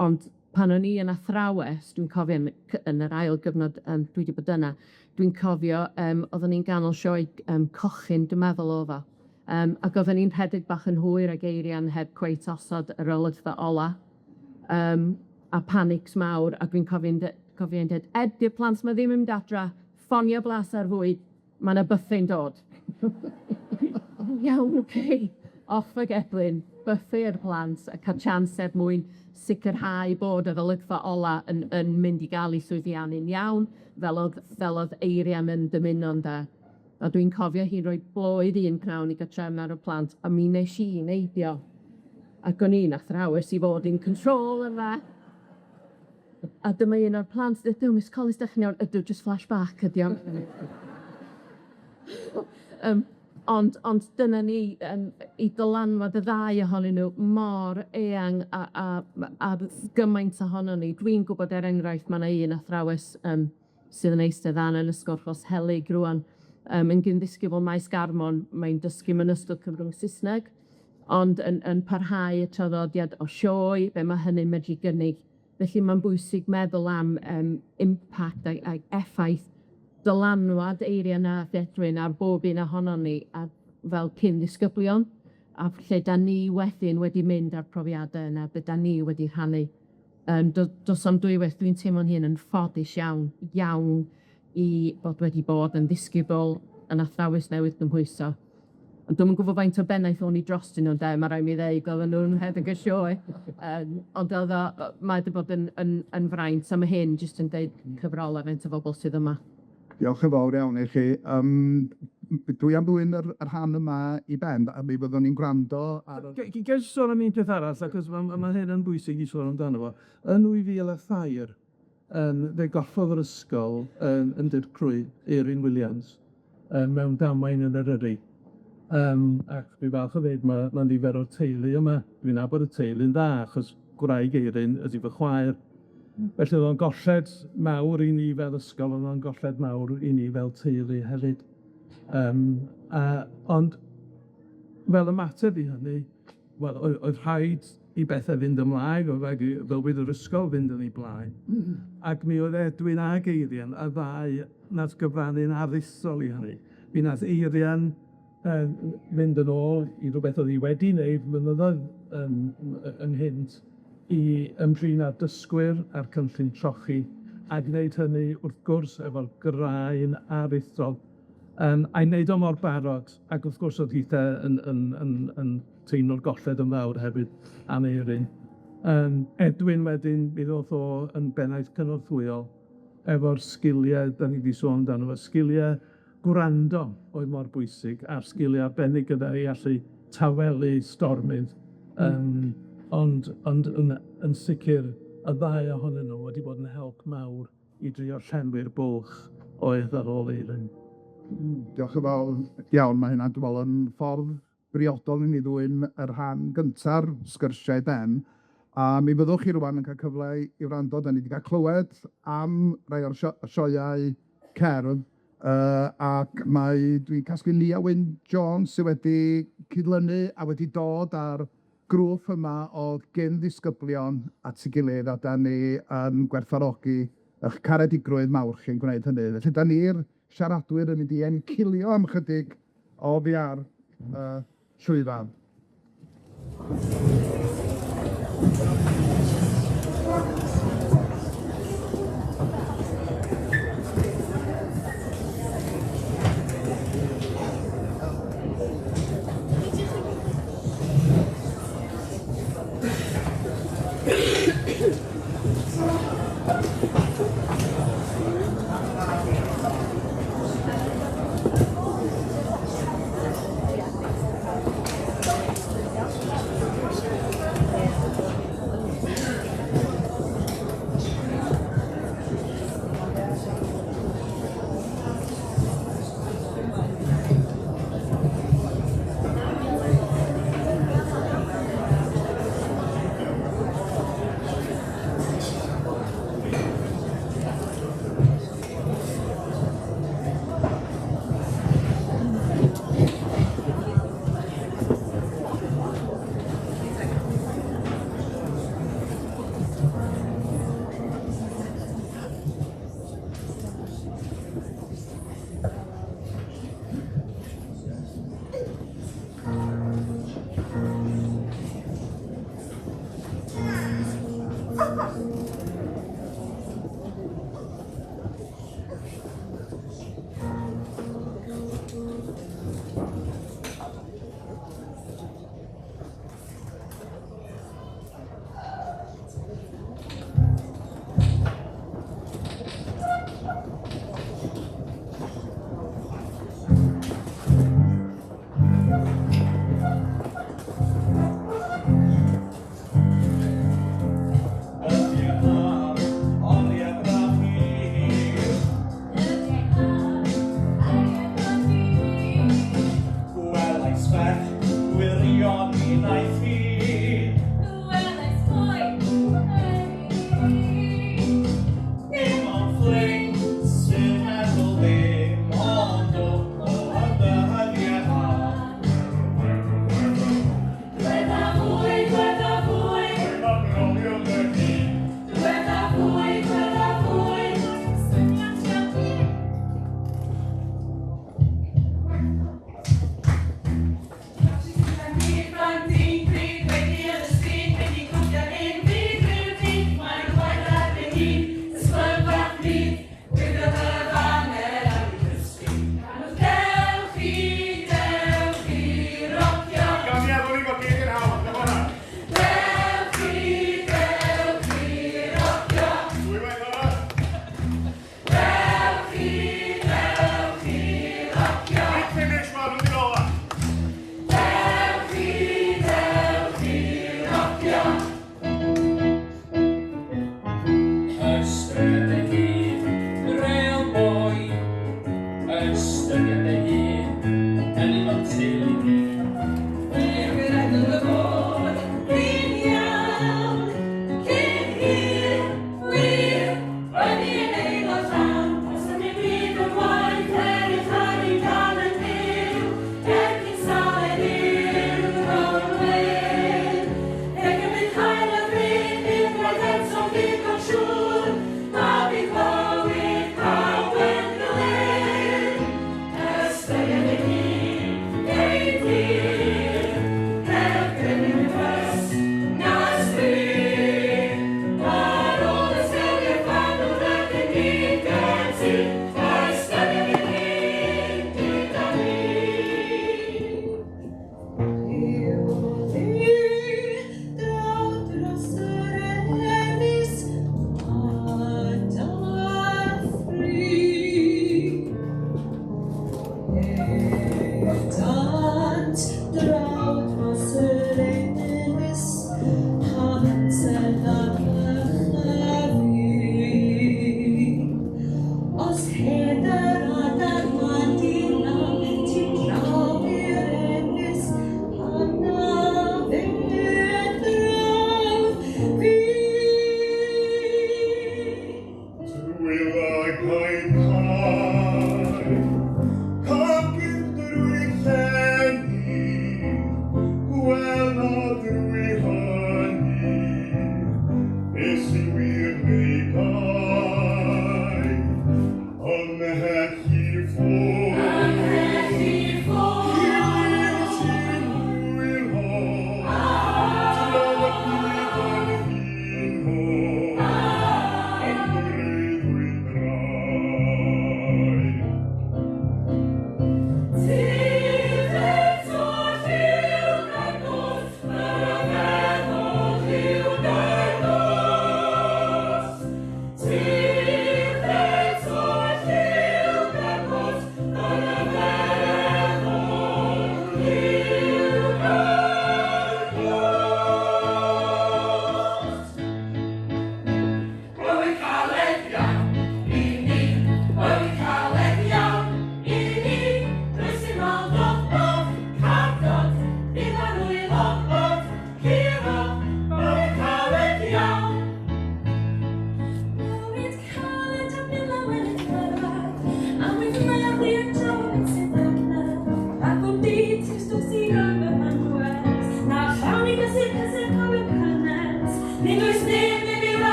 Ond pan o'n i yn athrawes, dwi'n cofio yn yr ail gyfnod dwi wedi bod yna, dwi'n cofio, oedden ni'n ganol sioe cochyn, dwi'n meddwl o fa. Ac oedden ni'n rhedeg bach yn hwyr ag Eirian heb cweit osod yr olygfa ola. a panics mawr, a dwi'n cofio'n dweud, Ed, di'r plant ma ddim yn mynd adra, ffonio blas ar fwyd, mae yna bythau'n dod. Iawn, okay. Off ag Edwin, bythau i'r plant, a cael chance mwyn sicrhau bod y ddolygfa ola yn mynd i gael ei llwyddiannu'n iawn, fel oedd Eirian yn dymuno'n da. A dwi'n cofio hi roi blwydd un pnawn i gael ar y plant, a mi nes i neidio. Ac o'n i'n athrawes i fod in control yma. A dyma un o'r plant, ydw, Miss Collins, dech chi'n iawn, ydw, just flashback, ydi o'n. Ond dyna ni, i dylanwad y ddau ohonyn nhw, mor eang a gymaint ohono ni. Dwi'n gwybod enghraifft, mae yna un athrawes sydd yn eistedd an yn ysgolchos helyg rwan, yn gyndisgybl Faes Garmon, mae'n dysgu mewn ystod cyfrwng Saesneg, ond yn parhau y traddodiad o sioe, be mae hynny'n medru gynnig. Felly mae'n bwysig meddwl am impact ag effaith dylanwad Eirian a Edwin ar bob un ohono ni a fel cyn-ddisgyblion, a lle da ni wedyn wedi mynd ar profiadau yna, be da ni wedi rhannu. Does am dwywaith, dwi'n teimlo'n hyn yn ffodus iawn i bod wedi bod yn ddisgybl yn athrawes newydd gymhwyso. Ond dwi'n gwybod faint o bennaeth o'n i drostyn nhw'n mae rhaid mi ddweud, oedden nhw'n heddig y sioe. Ond mae wedi bod yn fraint, a mae hyn jyst yn deud cyfrol ar faint o bobl sydd yma. Diolch yn fawr iawn i chi. Dwi am ddwy'n yr rhan yma i ben, a mi byddwn ni'n gwrando ar... Gael sôn am un peth arall, ac mae hyn yn bwysig i sôn amdano fo. Yn 2003, fe goffodd yr ysgol yn Dirprwy, Eirian Williams, mewn damwain yn Eryri. Ac dwi'n falch o ddweud, mae'n nifer o'r teulu yma. Dwi'n nabod y teulu'n dda, achos gwraig Eirian ydy fy chwaer. Felly oedd o'n golled mawr i ni fel ysgol, oedd o'n golled mawr i ni fel teulu hefyd. Ond fel ymateb i hynny, wel, oedd rhaid i bethau fynd ymlaen, oedd rhaid i ddylwydd yr ysgol fynd yn ei blaen. Ac mi oedd Edwin ag Eirian a ddau nath gyfrannu'n aruthrol i hynny. Mi nath Eirian mynd yn ôl i rhywbeth oedd hi wedi wneud mynyddoedd ynghynt i ymdrin â dysgwyr a'r cynllun trochi a gwneud hynny wrth gwrs efo'r graen aruthrol. A'i wneud o mor barod, ac wrth gwrs oedd hithe yn teimlo'r golled yn fawr hefyd am Eirian. Edwin wedyn, mi ddoth o yn bennaeth cynorthwyol efo'r sgiliau, da ni wedi sôn amdano fo, sgiliau gwrando oedd mor bwysig, a'r sgiliau arbennig gyda i allu tawelu stormydd. Ond yn sicr, y ddau ohonyn nhw wedi bod yn help mawr i drio llenwi'r bwlch oedd ar ôl Eirian. Diolch yn fawr iawn, mae hynna'n dwi'n meddwl yn ffordd briodol i ni ddwy'n yr rhan gynta'r sgyrsiau den. A mi fyddwch chi rwan yn cael cyfle i wrando, da ni wedi cael clywed am rai o'r sioeau cerdd, ac dwi'n casglu Lia Wyn Jones sydd wedi cydlynu a wedi dod ar grŵp yma o gyn-ddisgyblion at ei gilydd, a da ni yn gwerthfawrogi eich caredigrwydd mawr chi'n gwneud hynny. Felly da ni'r siaradwyr yn mynd i encilio am chydig o fiar Llwyfan.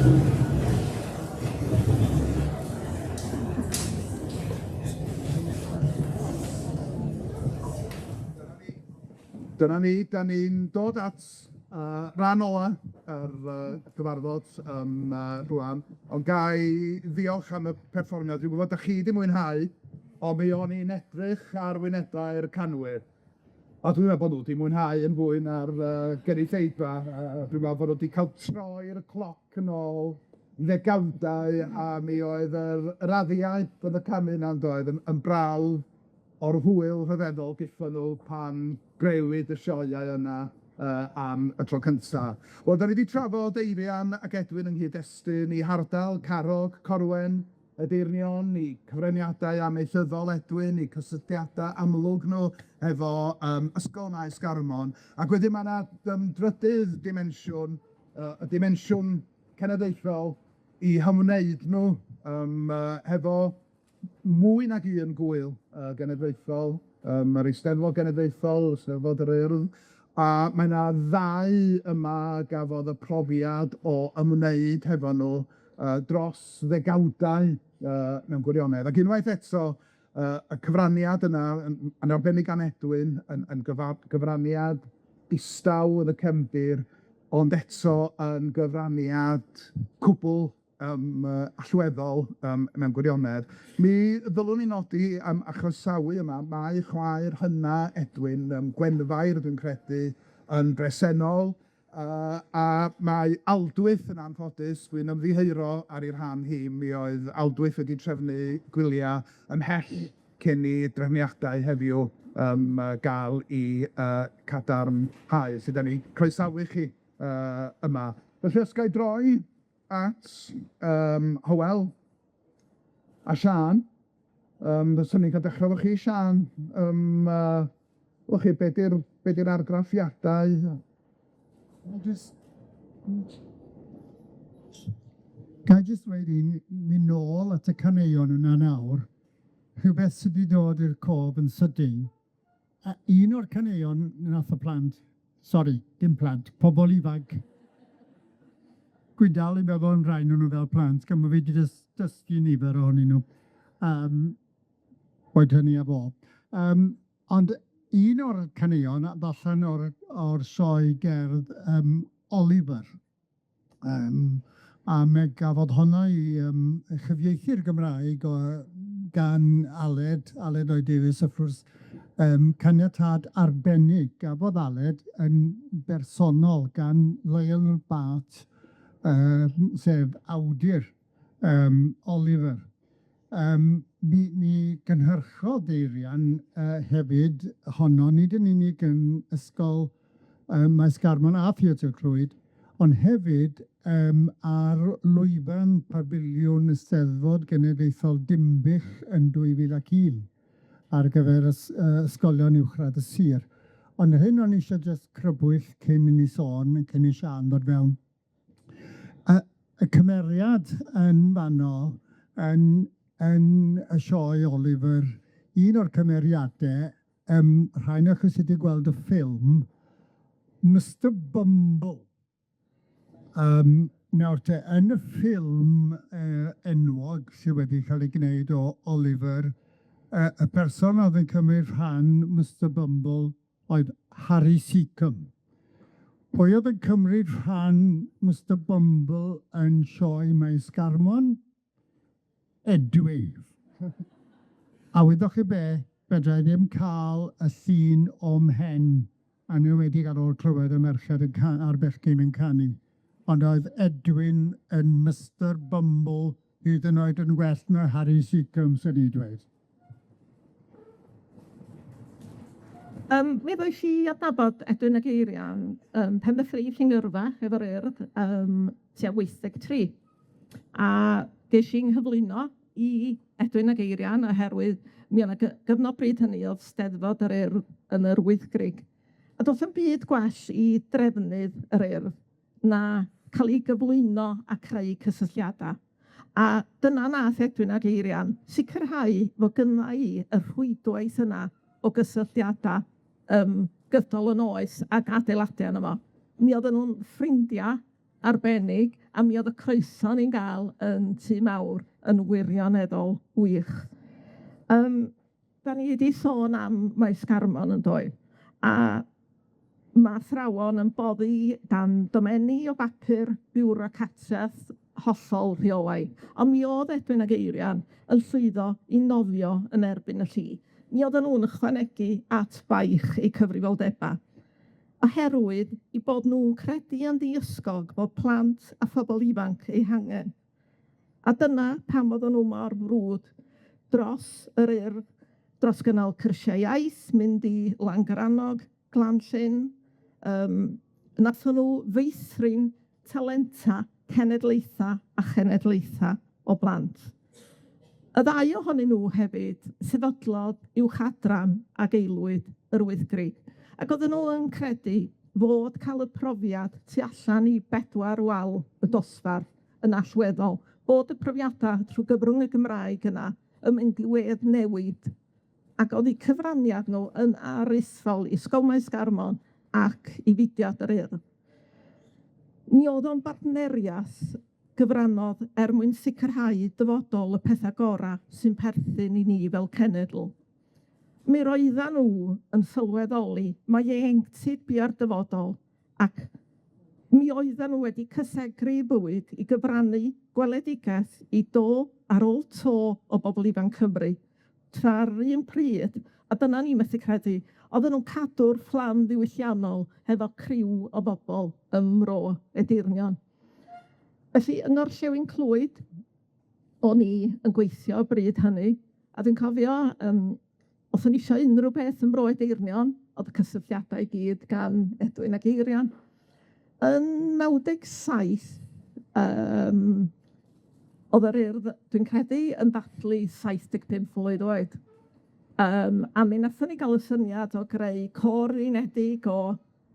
Dyna ni, da ni'n dod at ran ola gyfarfod rwan, ond gai ddiolch am y perfformiad. Dwi'n gwybod da chi di mwynhau, ond mi o'n i'n edrych ar wynebau'r canwyr. A dwi'n meddwl bod nhw wedi mwynhau yn fwy na'r gynulleidfa. Dwi'n meddwl bod nhw wedi cael troi'r cloc yn ôl ddegawdau, a mi oedd yr addiaeth yn y canu na'n doedd yn brawf o'r hwyl rhyfeddol gyffon nhw pan grewyd y sioeau yna am y tro cynta. Wel, da ni wedi trafod Eirian ac Edwin yng nghyd-destun i hardal, Carrog, Corwen, Edeyrnion, i cyfraniadau amaethyddol Edwin, i cysylltiadau amlwg nhw efo ysgol Faes Garmon. Ac wedyn mae yna drydydd dimensiwn, y dimensiwn cenedlaethol i hymwneud nhw hefo mwy nag un gwyl genedlaethol, yr Eisteddfod Genedlaethol, Eisteddfod yr Urdd, a mae yna ddau yma gafodd y profiad o ymwneud hefo nhw dros ddegawdau mewn gwirionedd. Ac unwaith eto, y cyfraniad yna, yn arbennig gan Edwin, yn gyfraniad distaw yn y cefndir, ond eto yn gyfraniad cwbl allweddol mewn gwirionedd. Mi ddylwn ni nodi am achosawu yma, mae chwaer hynna Edwin, Gwenfair dwi'n credu, yn bresennol, a mae Aldwyth yn anffodus, dwi'n ymddiheuro ar ei rhan hi, mi oedd Aldwyth wedi trefnu gwyliau ymhell cyn i drefniadau heddiw gael i cadarnhau, sydd ni croesawu chi yma. Felly os gai droi at Hywel a Siân, fyswn ni'n cael dechrau efo chi, Siân. Wch chi, be di'r argraffiadau? Ga i jyst wedi mynd nôl at y caneuon yna nawr, rhywbeth sydd wedi dod i'r cof yn sydyn. Un o'r caneuon nath y plant, dim plant, pobol ifanc, gwydal i meddwl yn rhain nhw fel plant, gan fi wedi dysgu nifer ohonyn nhw. Oed hynny a bob. Ond un o'r caneuon, falle'n o'r sioe gerdd Oliver, a me gafodd honna i chyfieithu'r Gymraeg gan Aled o'i Davies, wrth gwrs, caniatad arbennig gafodd Aled yn bersonol gan Lleol Bart, sef awdur Oliver. Mi gynhyrchodd Eirian hefyd honno, nid yn unig yn ysgol Maes Garmon a Theatr Clwyd, ond hefyd ar Llwyfan Pafiliwn Eisteddfod Genedlaethol Dimbych yn 2001 ar gyfer ysgolion uwchradd y sir. Ond hyn o'n eisiau jyst crybwyll cyn i ni sôn, cyn i Siân ddod fewn. Y cymeriad yn fanno, yn y sioe Oliver, un o'r cymeriadau, rhain o'ch sydd wedi gweld y ffilm, Mr Bumble. Nawr te, yn y ffilm enwog sydd wedi cael ei gwneud o Oliver, y person oedd yn cymryd rhan Mr Bumble oedd Harry Seacombe. Pwy oedd yn cymryd rhan Mr Bumble yn sioe Maes Garmon? Edwin. A wedwch chi be, fedra i ddim cael y llun o'm mhen, a ni wedi gael o'r clywed y merched a'r bechgyn yn canu. Ond oedd Edwin yn Mr Bumble, hyd yn oed yn well na Harry Seacombe, sy'n ni dweud. Mi ddwy si adnabod Edwin ac Eirian pen y ffrif Llynyrfa efo'r Urdd tua 83. A ges i'n nghyflwyno i Edwin ac Eirian oherwydd mi o'na gyfnod bryd hynny oedd Steddfod yr Urdd yn yr Wyddgrug. A doedd yn byd gwell i drefnydd yr Urdd na cael ei gyflwyno a creu cysylltiadau. A dyna nath Edwin ac Eirian sicrhau fod gynna i y rhwydwaith yna o gysylltiadau gydol yn oes ac adeiladu yno fo. Mi oedden nhw'n ffrindiau arbennig, a mi oedd y croeso ni'n gael yn Tŷ Mawr yn wirioneddol wych. Da ni wedi sôn am Faes Garmon yn doi, a mae athrawon yn boddi dan domenni o bapur biwrocratiaeth hollol rheolaidd. Ond mi oedd Edwin ac Eirian yn llwyddo i nofio yn erbyn y llu. Mi oedden nhw'n ychwanegu at baich eu cyfrifoldeba, oherwydd i bod nhw'n credu yn ddiysgog bod plant a phobl ifanc eu hangen. A dyna pam oedden nhw mor frwd dros yr urdd, dros gynnal cyrsiau iaith, mynd i Langrannog, Glanllyn, nathon nhw feithrin talenta cenedlaetha a chenedlaetha o blant. Y ddau ohonyn nhw hefyd, sefydlodd uwchadran ac aelwyd yr Wyddgrug. Ac oedden nhw yn credu fod cael y profiad tu allan i 4 wal y dosbarth yn allweddol, bod y profiadau trwy gyfrwng y Gymraeg yna yn mynd i wedd newid. Ac oedd eu cyfraniad nhw yn aruthrol i Ysgol Faes Garmon ac i fudiad yr urdd. Mi oedd o'n bartneriaeth gyfrannodd mwyn sicrhau dyfodol y pethau gorau sy'n perthyn i ni fel cenedl. Mi roeddan nhw yn sylweddoli mae ieuenctid bua'r dyfodol ac mi oedden nhw wedi cysegru bywyd i gyfrannu gweledigaeth i do ar ôl to o bobl ifanc Cymru. Tra'r un pryd, a dyna ni methu credu, oedden nhw'n cadw'r fflam ddiwylliannol hefo criw o bobl ym Mro Edeyrnion. Felly, yng Ngorllewin Clwyd, o'n i yn gweithio o bryd hynny, a dwi'n cofio, os o'n isio unrhyw beth ym Mro Edeyrnion, oedd y cysylltiadau i gyd gan Edwin ac Eirian. Yn 97, oedd yr urdd, dwi'n credu, yn dathlu 75 mlwydd oed. A mi nathon ni gael y syniad o greu côr unedig o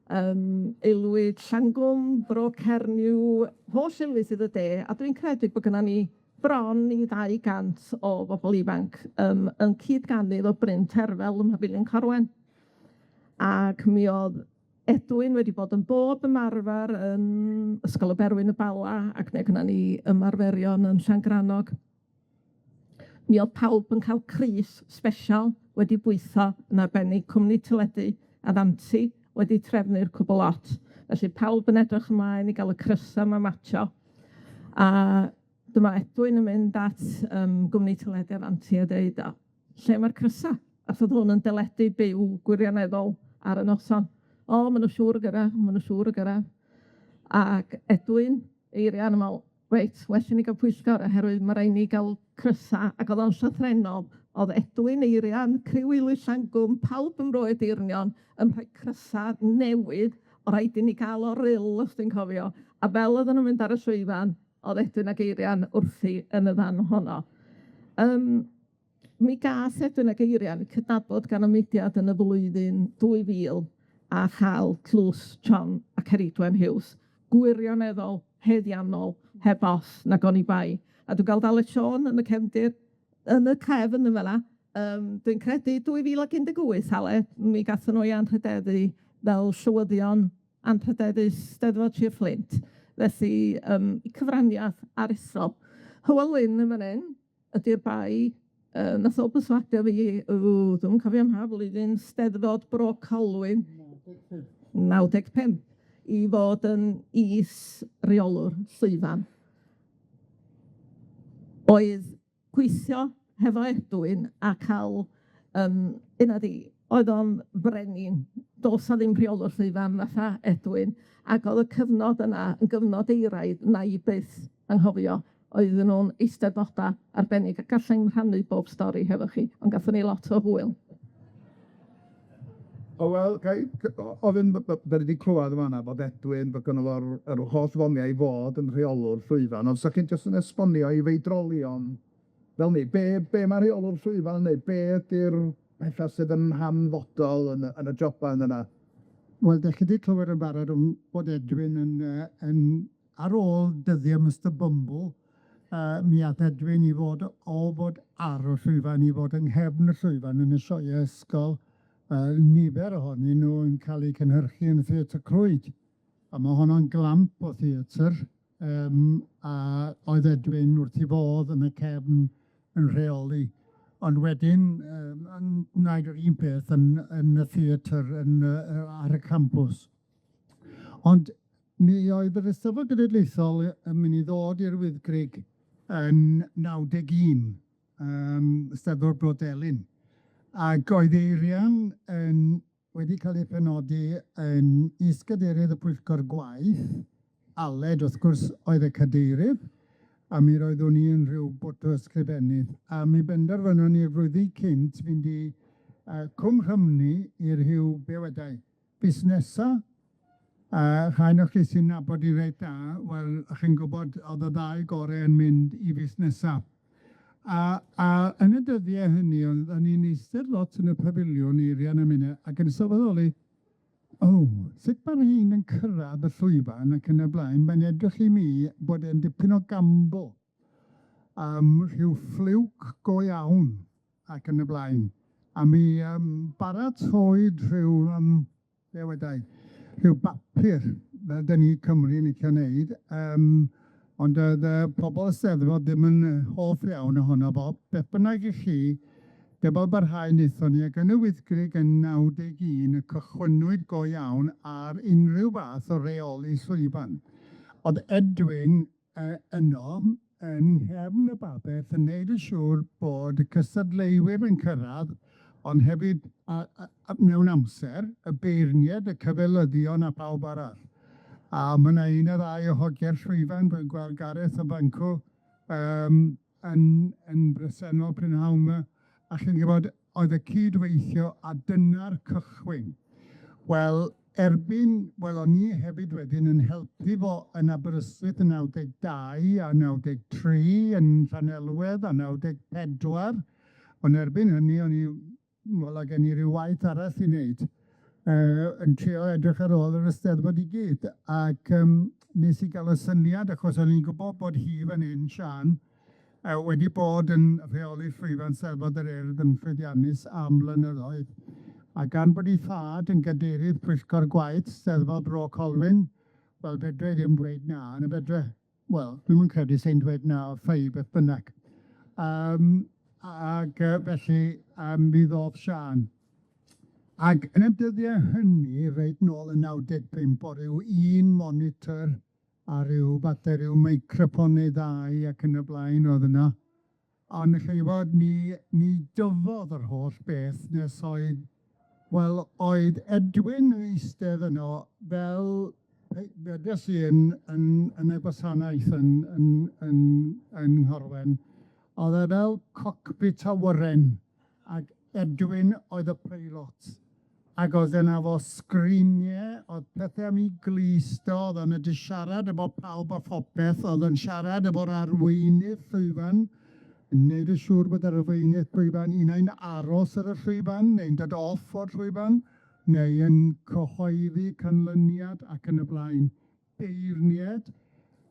aelwyd Llangwm, Bro Cernyw, holl aelwyd sydd y de, a dwi'n credu bod gynna ni bron i 200 o bobl ifanc yn cydgannydd o Bryn Terfel ym Mhafilion Corwen. Ac mi oedd Edwin wedi bod yn bob ymarfer yn Ysgol y Berwyn y Bala ac neu gynna ni ymarferion yn Llangrannog. Mi oedd pawb yn cael crys sbesial wedi bwytho yn arbennig cwmni teledu a ddanti wedi trefnu'r cwbl lot. Felly pawb yn edrych ymlaen i gael y crysa yma matcho. A dyma Edwin yn mynd at gwmni teledu a ddanti a dweud, lle mae'r crysa? A oedd hwn yn deledu byw gwirioneddol ar y noson. Maen nhw siŵr y gyrra. Ac Edwin, Eirian yn meddwl, wait, well ni gael pwyllgor, oherwydd mae rhaid ni gael crysa, ac oedd o'n llythrenol, oedd Edwin, Eirian, criw aelwyd Llangwm, pawb yn Mro Edeyrnion, yn rhoi crysa newydd, o rhaid i ni gael o ril, os dwi'n cofio. A fel oedden nhw'n mynd ar y llwyfan, oedd Edwin ac Eirian wrthi yn y ddan honno. Mi gath Edwin ac Eirian cydnabod gan y mudiad yn y flwyddyn 2000 a chael tlws John a Ceridwen Hughes. Gwirioneddol, heddiannol, heb os nag o'n i bai. A dwi'n gael dal y Sion yn y cefndir, yn y cefn yma la. Dwi'n credu 2018, ale, mi gathon nhw i anrhydeddu fel llywyddion anrhydeddu Steddfod Sir Fflint. Felly, i cyfraniad aruthrol. Hywel Wyn yn fan hyn, ydy'r bai, nath o byswadio fi, dwi'n cofio am ha flwyddyn Steddfod Bro Colwyn, 95, i fod yn is reolwr Llwyfan. Oedd gweithio hefo Edwin a cael, oedd o'n frenin, dos a ddim reolwr Llwyfan fatha Edwin, ac oedd y cyfnod yna yn gyfnod eiraidd na i byth anghofio. Oedden nhw'n eisteddfodau arbennig, a gallai'n rhannu bob stori hefo chi, ond gathon ni lot o hwyl. Wel, ofyn, da ni wedi clywed yma yna bod Edwin, bod gynno fo'r holl foniau i fod yn rheolwr Llwyfan, ond sa chi'n jyst yn esbonio i feidrolion fel ni, be mae rheolwr Llwyfan yn neud, be ydy'r pethau sydd yn hanfodol yn y joban yna? Wel, da chi wedi clywed yn barod bod Edwin yn ar ôl dyddiau Mr Bumble, mi ath Edwin i fod ar y llwyfan, i fod yng nghefn y llwyfan yn y sioeau ysgol. Nifer ohonyn nhw yn cael eu cynhyrchu yn Theatr Crwyd. A mae honno'n glamp o theatr. A oedd Edwin wrth i fodd yn y cefn yn rheoli. Ond wedyn, yn gwneud yr un peth yn y theatr ar y campws. Ond mi oedd yr Eisteddfod Genedlaethol yn mynd i ddod i'r Wyddgrug yn 91, Eisteddfod Brodelyn. Ac oedd Eirian wedi cael ei penodi yn is-gadeirydd y Pwyllgor Gwaith. Aled, wrth gwrs, oedd y cadeirydd, a mi roeddwn ni yn rhyw bwt o ysgrifennydd. A mi benderfynon ni flwyddyn cynt fynd i Cwm Rhymni i'r rhyw bewedau busnesau. Rhain o'ch chi sy'n nabod i reit da, wel, chi'n gwybod oedd y ddau gorau yn mynd i busnesau. A yn y dyddiau hynny, oedd ni'n eistedd lot yn y pafiliwn Eirian y munud, ac yn sylweddoli, sut mae'r un yn cyrraedd y llwyfan ac yn y blaen, mae'n edrych i mi bod e'n dipyn o gamble, rhyw ffliwc go iawn ac yn y blaen. A mi baratoed rhyw bapur, fel dyn ni Cymru yn licio wneud, ond oedd y pobl y Steddfod ddim yn hoff iawn ohono fo. Beth bynnag i chi, Gebol barhau wnaethon ni, ac yn y Wyddgrug yn 91, y cychwynnwyd go iawn ar unrhyw fath o reoli llwyfan. Oedd Edwin yno yn nghefn y babell yn gwneud yn siŵr bod y cystadleuwyr yn cyrraedd, ond hefyd mewn amser, y beirniad, y cyfelyddion a pawb arall. A mae yna un o ddau o hogiau'r llwyfan, dwi'n gweld Gareth o Bancw yn bresennol prynhawn yma. A chi'n gwybod, oedd y cydweithio a dyna'r cychwyn. Wel, o'n i hefyd wedyn yn helpu fo yn Aberystwyth yn 92 a 93, yn Llanelwedd a 94. Ond erbyn hynny, oedd gen i ryw waith arall i wneud, yn trio edrych ar ôl yr Eisteddfod i gyd. Ac nes i gael y syniad, achos o'n i'n gwybod bod hi fan hyn, Sian, wedi bod yn rheoli llwyfan Eisteddfod yr Urdd yn llwyddiannus am blynyddoedd. A gan bod ei thad yn gadeirydd Pwyllgor Gwaith Eisteddfod Bro Colwyn, wel, fedre ddim dweud na, yn y fedre, wel, dwi'n yn credu sy'n dweud na o ffei beth bynnag. Ac felly, mi ddodd Sian. Ac yn y dyddiau hynny, reit nôl yn 95, bod ryw un monitor a ryw meicrofonau ddau ac yn y blaen oedd yna. Ond chi fod, mi dyfodd yr holl beth nes oedd, wel, oedd Edwin yn eistedd yno fel, fedes i yn y gwasanaeth yn Nghorwen, oedd e fel cockpit awyren, ac Edwin oedd y peilot. Ac oedd yna fo sgriniau, oedd pethau am ei glisto, oedd yna di siarad efo pawb a phopeth, oedd yn siarad efo'r arweinydd llwyfan, yn gwneud yn siŵr bod yr arweinydd llwyfan un aros ar y llwyfan, neu'n dod off o'r llwyfan, neu yn cyhoeddi canlyniad ac yn y blaen. Beirniad,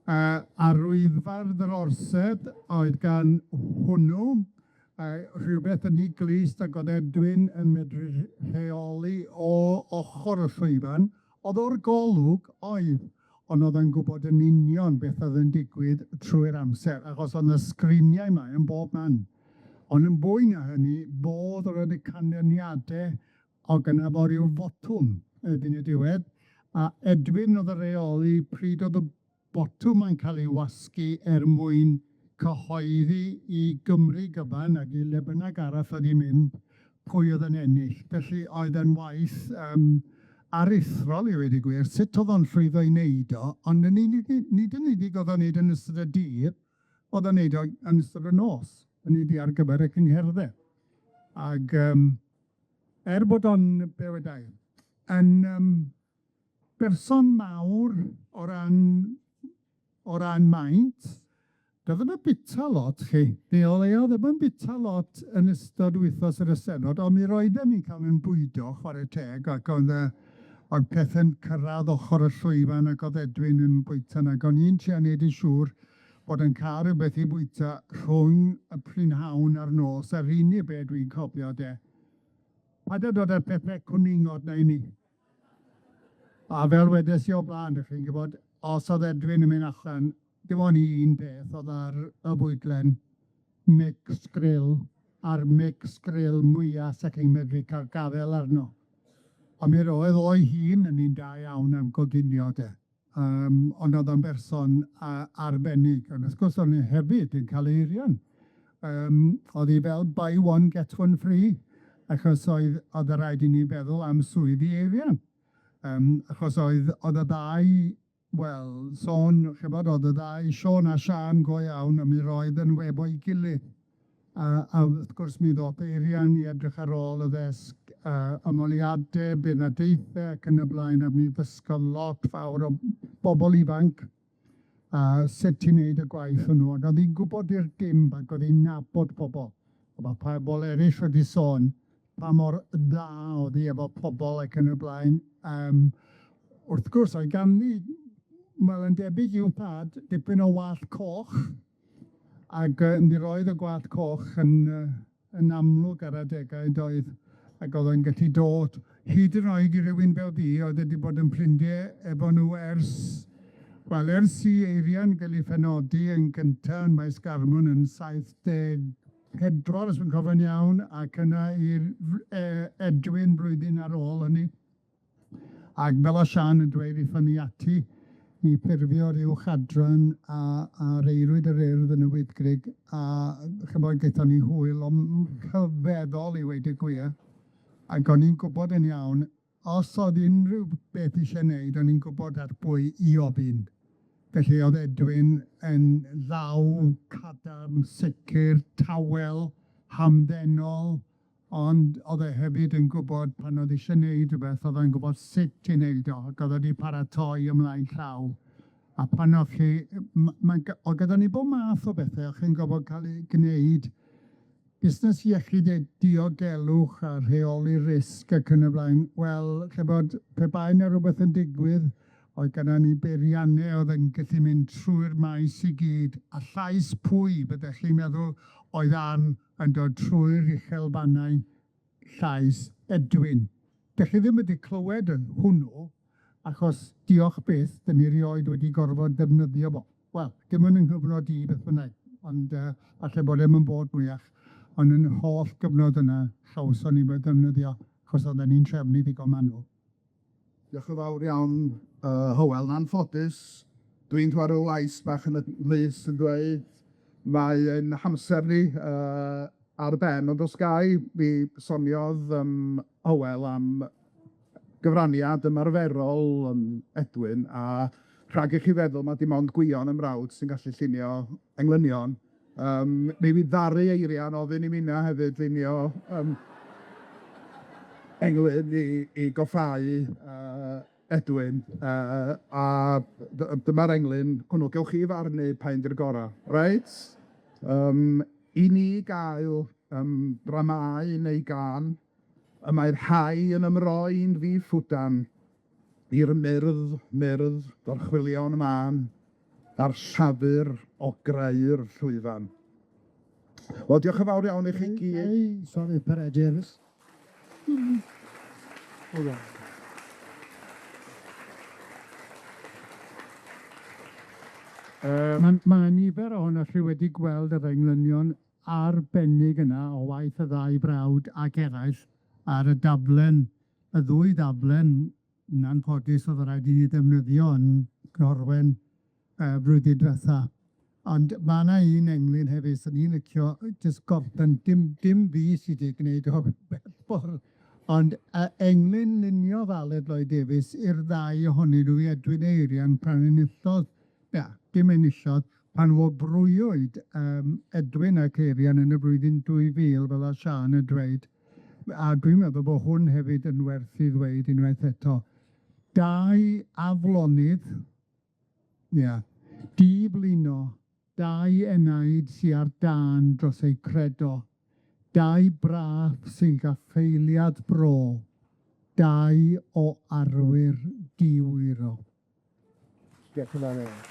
arwyddfardd yr orsedd, oedd gan hwnnw, rhywbeth yn ei glist ac oedd Edwin yn medru rheoli o ochr y llwyfan. Oedd o'r golwg oedd, ond oedd yn gwybod yn union beth oedd yn digwydd trwy'r amser, achos oedd y sgriniau yma yn bob man. Ond yn fwy na hynny, bodd oedd y canlyniadau o gyna fo ryw fotwm erbyn y diwedd, a Edwin oedd y reoli pryd oedd y botwm yn cael ei wasgu mwyn cyhoeddi i Gymru gyfan ac i le bynnag arall oedd i'n mynd pwy oedd yn ennill. Felly oedd yn waith aruthrol i wedi gwir, sut oedd o'n llwyddo i wneud o, ond nid yn unig oedd o'n wneud yn ystod y dydd, oedd o'n wneud o yn ystod y nos, yn unig ar gyfer y cyngherddau. Ac bod o'n bewedau, yn berson mawr o ran maint, doedd yn y bita lot chi. O leia, ddim yn bita lot yn ystod wythnos yr Eisteddfod, ond mi roeddem i cael yn bwydo chwarae teg, ac oedd pethau'n cyrraedd ochr y llwyfan ac oedd Edwin yn bwyta yna. Ac o'n i'n trio wneud yn siŵr bod yn cael rhywbeth i bwyta rhwng y prynhawn a'r nos, a'r unig beth dwi'n cofio de. Paid a dod â'r pethau cwningod na i ni. A fel wedes i o blaen, ydych chi'n gwybod, os oedd Edwin yn mynd allan, dim ond un peth oedd ar y bwydlen, mix grill, a'r mix grill mwyaf sy'n chi'n medru cael gafel arno. A mi roedd o'i hun yn un da iawn am goginio de. Ond oedd o'n berson arbennig. Ond wrth gwrs o'n i hefyd yn cael eirian. Oedd hi fel buy one, get one free, achos oedd y rhaid i ni feddwl am swyddi eirian. Achos oedd y ddau, wel, oedd y ddau Siôn a Sian go iawn, a mi roedd yn webo'i gilydd. A wrth gwrs mi ddoth eirian i edrych ar ôl y ddesg ymroddiadau, benedigaethau ac yn y blaen, a mi ddysgodd lot fawr o bobl ifanc sut i wneud y gwaith hwnnw. Ac oedd hi'n gwybod i'r dim ac oedd hi'n nabod pobl. Mae pobl eraill wedi sôn pa mor dda oedd hi efo pobl ac yn y blaen. Wrth gwrs, oedd ganddi, wel, yn debyg i'w pad, dipyn o wallt coch, ac mi roedd y gwallt coch yn amlwg ar adegau doedd, ac oedd o'n gallu dod hyd yn oed i rywun fel fi, oedd wedi bod yn ffrindiau efo nhw ers i Eirian gael ei phenodi yn gyntaf yn Faes Garmon yn 74, os dwi'n cofio'n iawn, ac yna i'r Edwin blwyddyn ar ôl hynny. Ac fel o Sian yn dweud i ffynnu ati, i ffurfio ryw chadran a reirwyd yr urdd yn y Wyddgrug, a chybod gaethon ni hwyl ond rhyfeddol i weid y gwir. Ac o'n i'n gwybod yn iawn, os oedd unrhyw beth eisiau gwneud, o'n i'n gwybod ar bwy i ofyn. Felly oedd Edwin yn ddaw, cadarn, sicr, tawel, hamddenol, ond oedd e hefyd yn gwybod pan oedd eisiau gwneud rhywbeth, oedd e'n gwybod sut i wneud o, ac oedd wedi paratoi ymlaen llaw. A pan oedd chi, oedd gyda ni bod math o bethau, o'ch chi'n gwybod cael ei gwneud busnes iechyd diogelwch a rheoli risg ac yn y blaen. Wel, chybod, pe bai na rhywbeth yn digwydd, oedd gyda ni beiriannau oedd yn gallu mynd trwy'r maes i gyd, a llais pwy byddech chi'n meddwl oedd yn dod trwy'r uchelfannau llais Edwin. Dych chi ddim wedi clywed yn hwnnw, achos diolch byth, dyn ni rioed wedi gorfod defnyddio fo. Wel, dim yn nghyfnod i beth bynnag, ond falle bod e'n bod mwyach, ond yn holl gyfnod yna, llawson ni wedi defnyddio, achos oedden ni'n trefnu ddigon manwl. Diolch yn fawr iawn, Hywel. Yn anffodus, dwi'n dweud o lais bach yn y lys yn dweud, mae'n hamser ni ar ben, ond os gai, mi soniodd Hywel am gyfraniad ymarferol Edwin, a rhag i chi feddwl mae dim ond gwion ym mrawd sy'n gallu llunio englynion. Mi fydd ddaru Eirian ofyn i mi na hefyd llunio englyn i goffau Edwin, a dyma'r englyn, hwnnw, gewch chi farnu pa'n di'r gorau, reit? I ni gael dramau neu gan, y mae'r rhai yn ymroi'n fi ffwdan i'r myrdd dorchwilion man, a'r llafur o greu'r llwyfan. Wel, diolch yn fawr iawn i chi gyd. Sorry, Peredur. Mae nifer ohonoch chi wedi gweld yr englynion arbennig yna o waith y ddau brawd ac eraill ar y daflen, y ddwy daflen, yn anffodus oedd rhaid i ni ddefnyddio yn Gorwen flwyddyn diwetha. Ond mae yna un englyn hefyd, sy'n ni'n licio jyst gorffen, dim fi sydd wedi gwneud o ffordd. Ond englyn lunio Aled Lloyd Davies i'r ddau ohonyn nhw i Edwin a Eirian pan enillodd, dim enillodd, pan wobrwywyd Edwin ac Eirian yn y flwyddyn 2000 fel a Sian yn dweud. A dwi'n meddwl bod hwn hefyd yn werth i ddweud unwaith eto. Dau aflonydd, di blino, dau enaid sy'n ar dan dros eu credo, dau brath sy'n gaffeiliad bro, dau o arwyr diwiro. Diolch yn fawr iawn.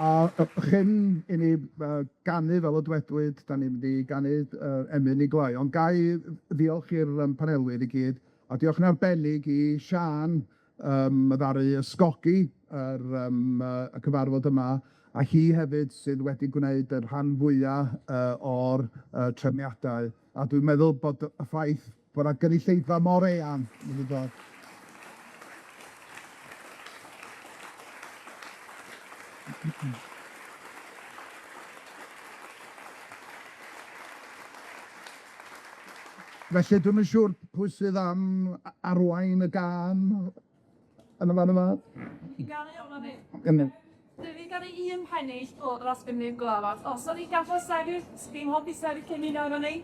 A chyn i ni ganu fel y dwedwyd, da ni'n mynd i ganu emyn i gloi, ond gai ddiolch i'r panelwyr i gyd, a diolch yn arbennig i Siân ddaru ysgogi y cyfarfod yma, a hi hefyd sydd wedi gwneud y rhan fwyaf o'r trefniadau. A dwi'n meddwl bod y ffaith bod yna gynulleidfa mor eang wedi dod. Felly dwi'n yn siŵr pwy sydd am arwain y gan yn y fan yma. I ganu o'n fi. Gynnu. Dwi fi ganu un pennill o'r asgynnydd glafod. Os o'n i gallu sefyll, dim hobi sefyll cyn un o'n ni.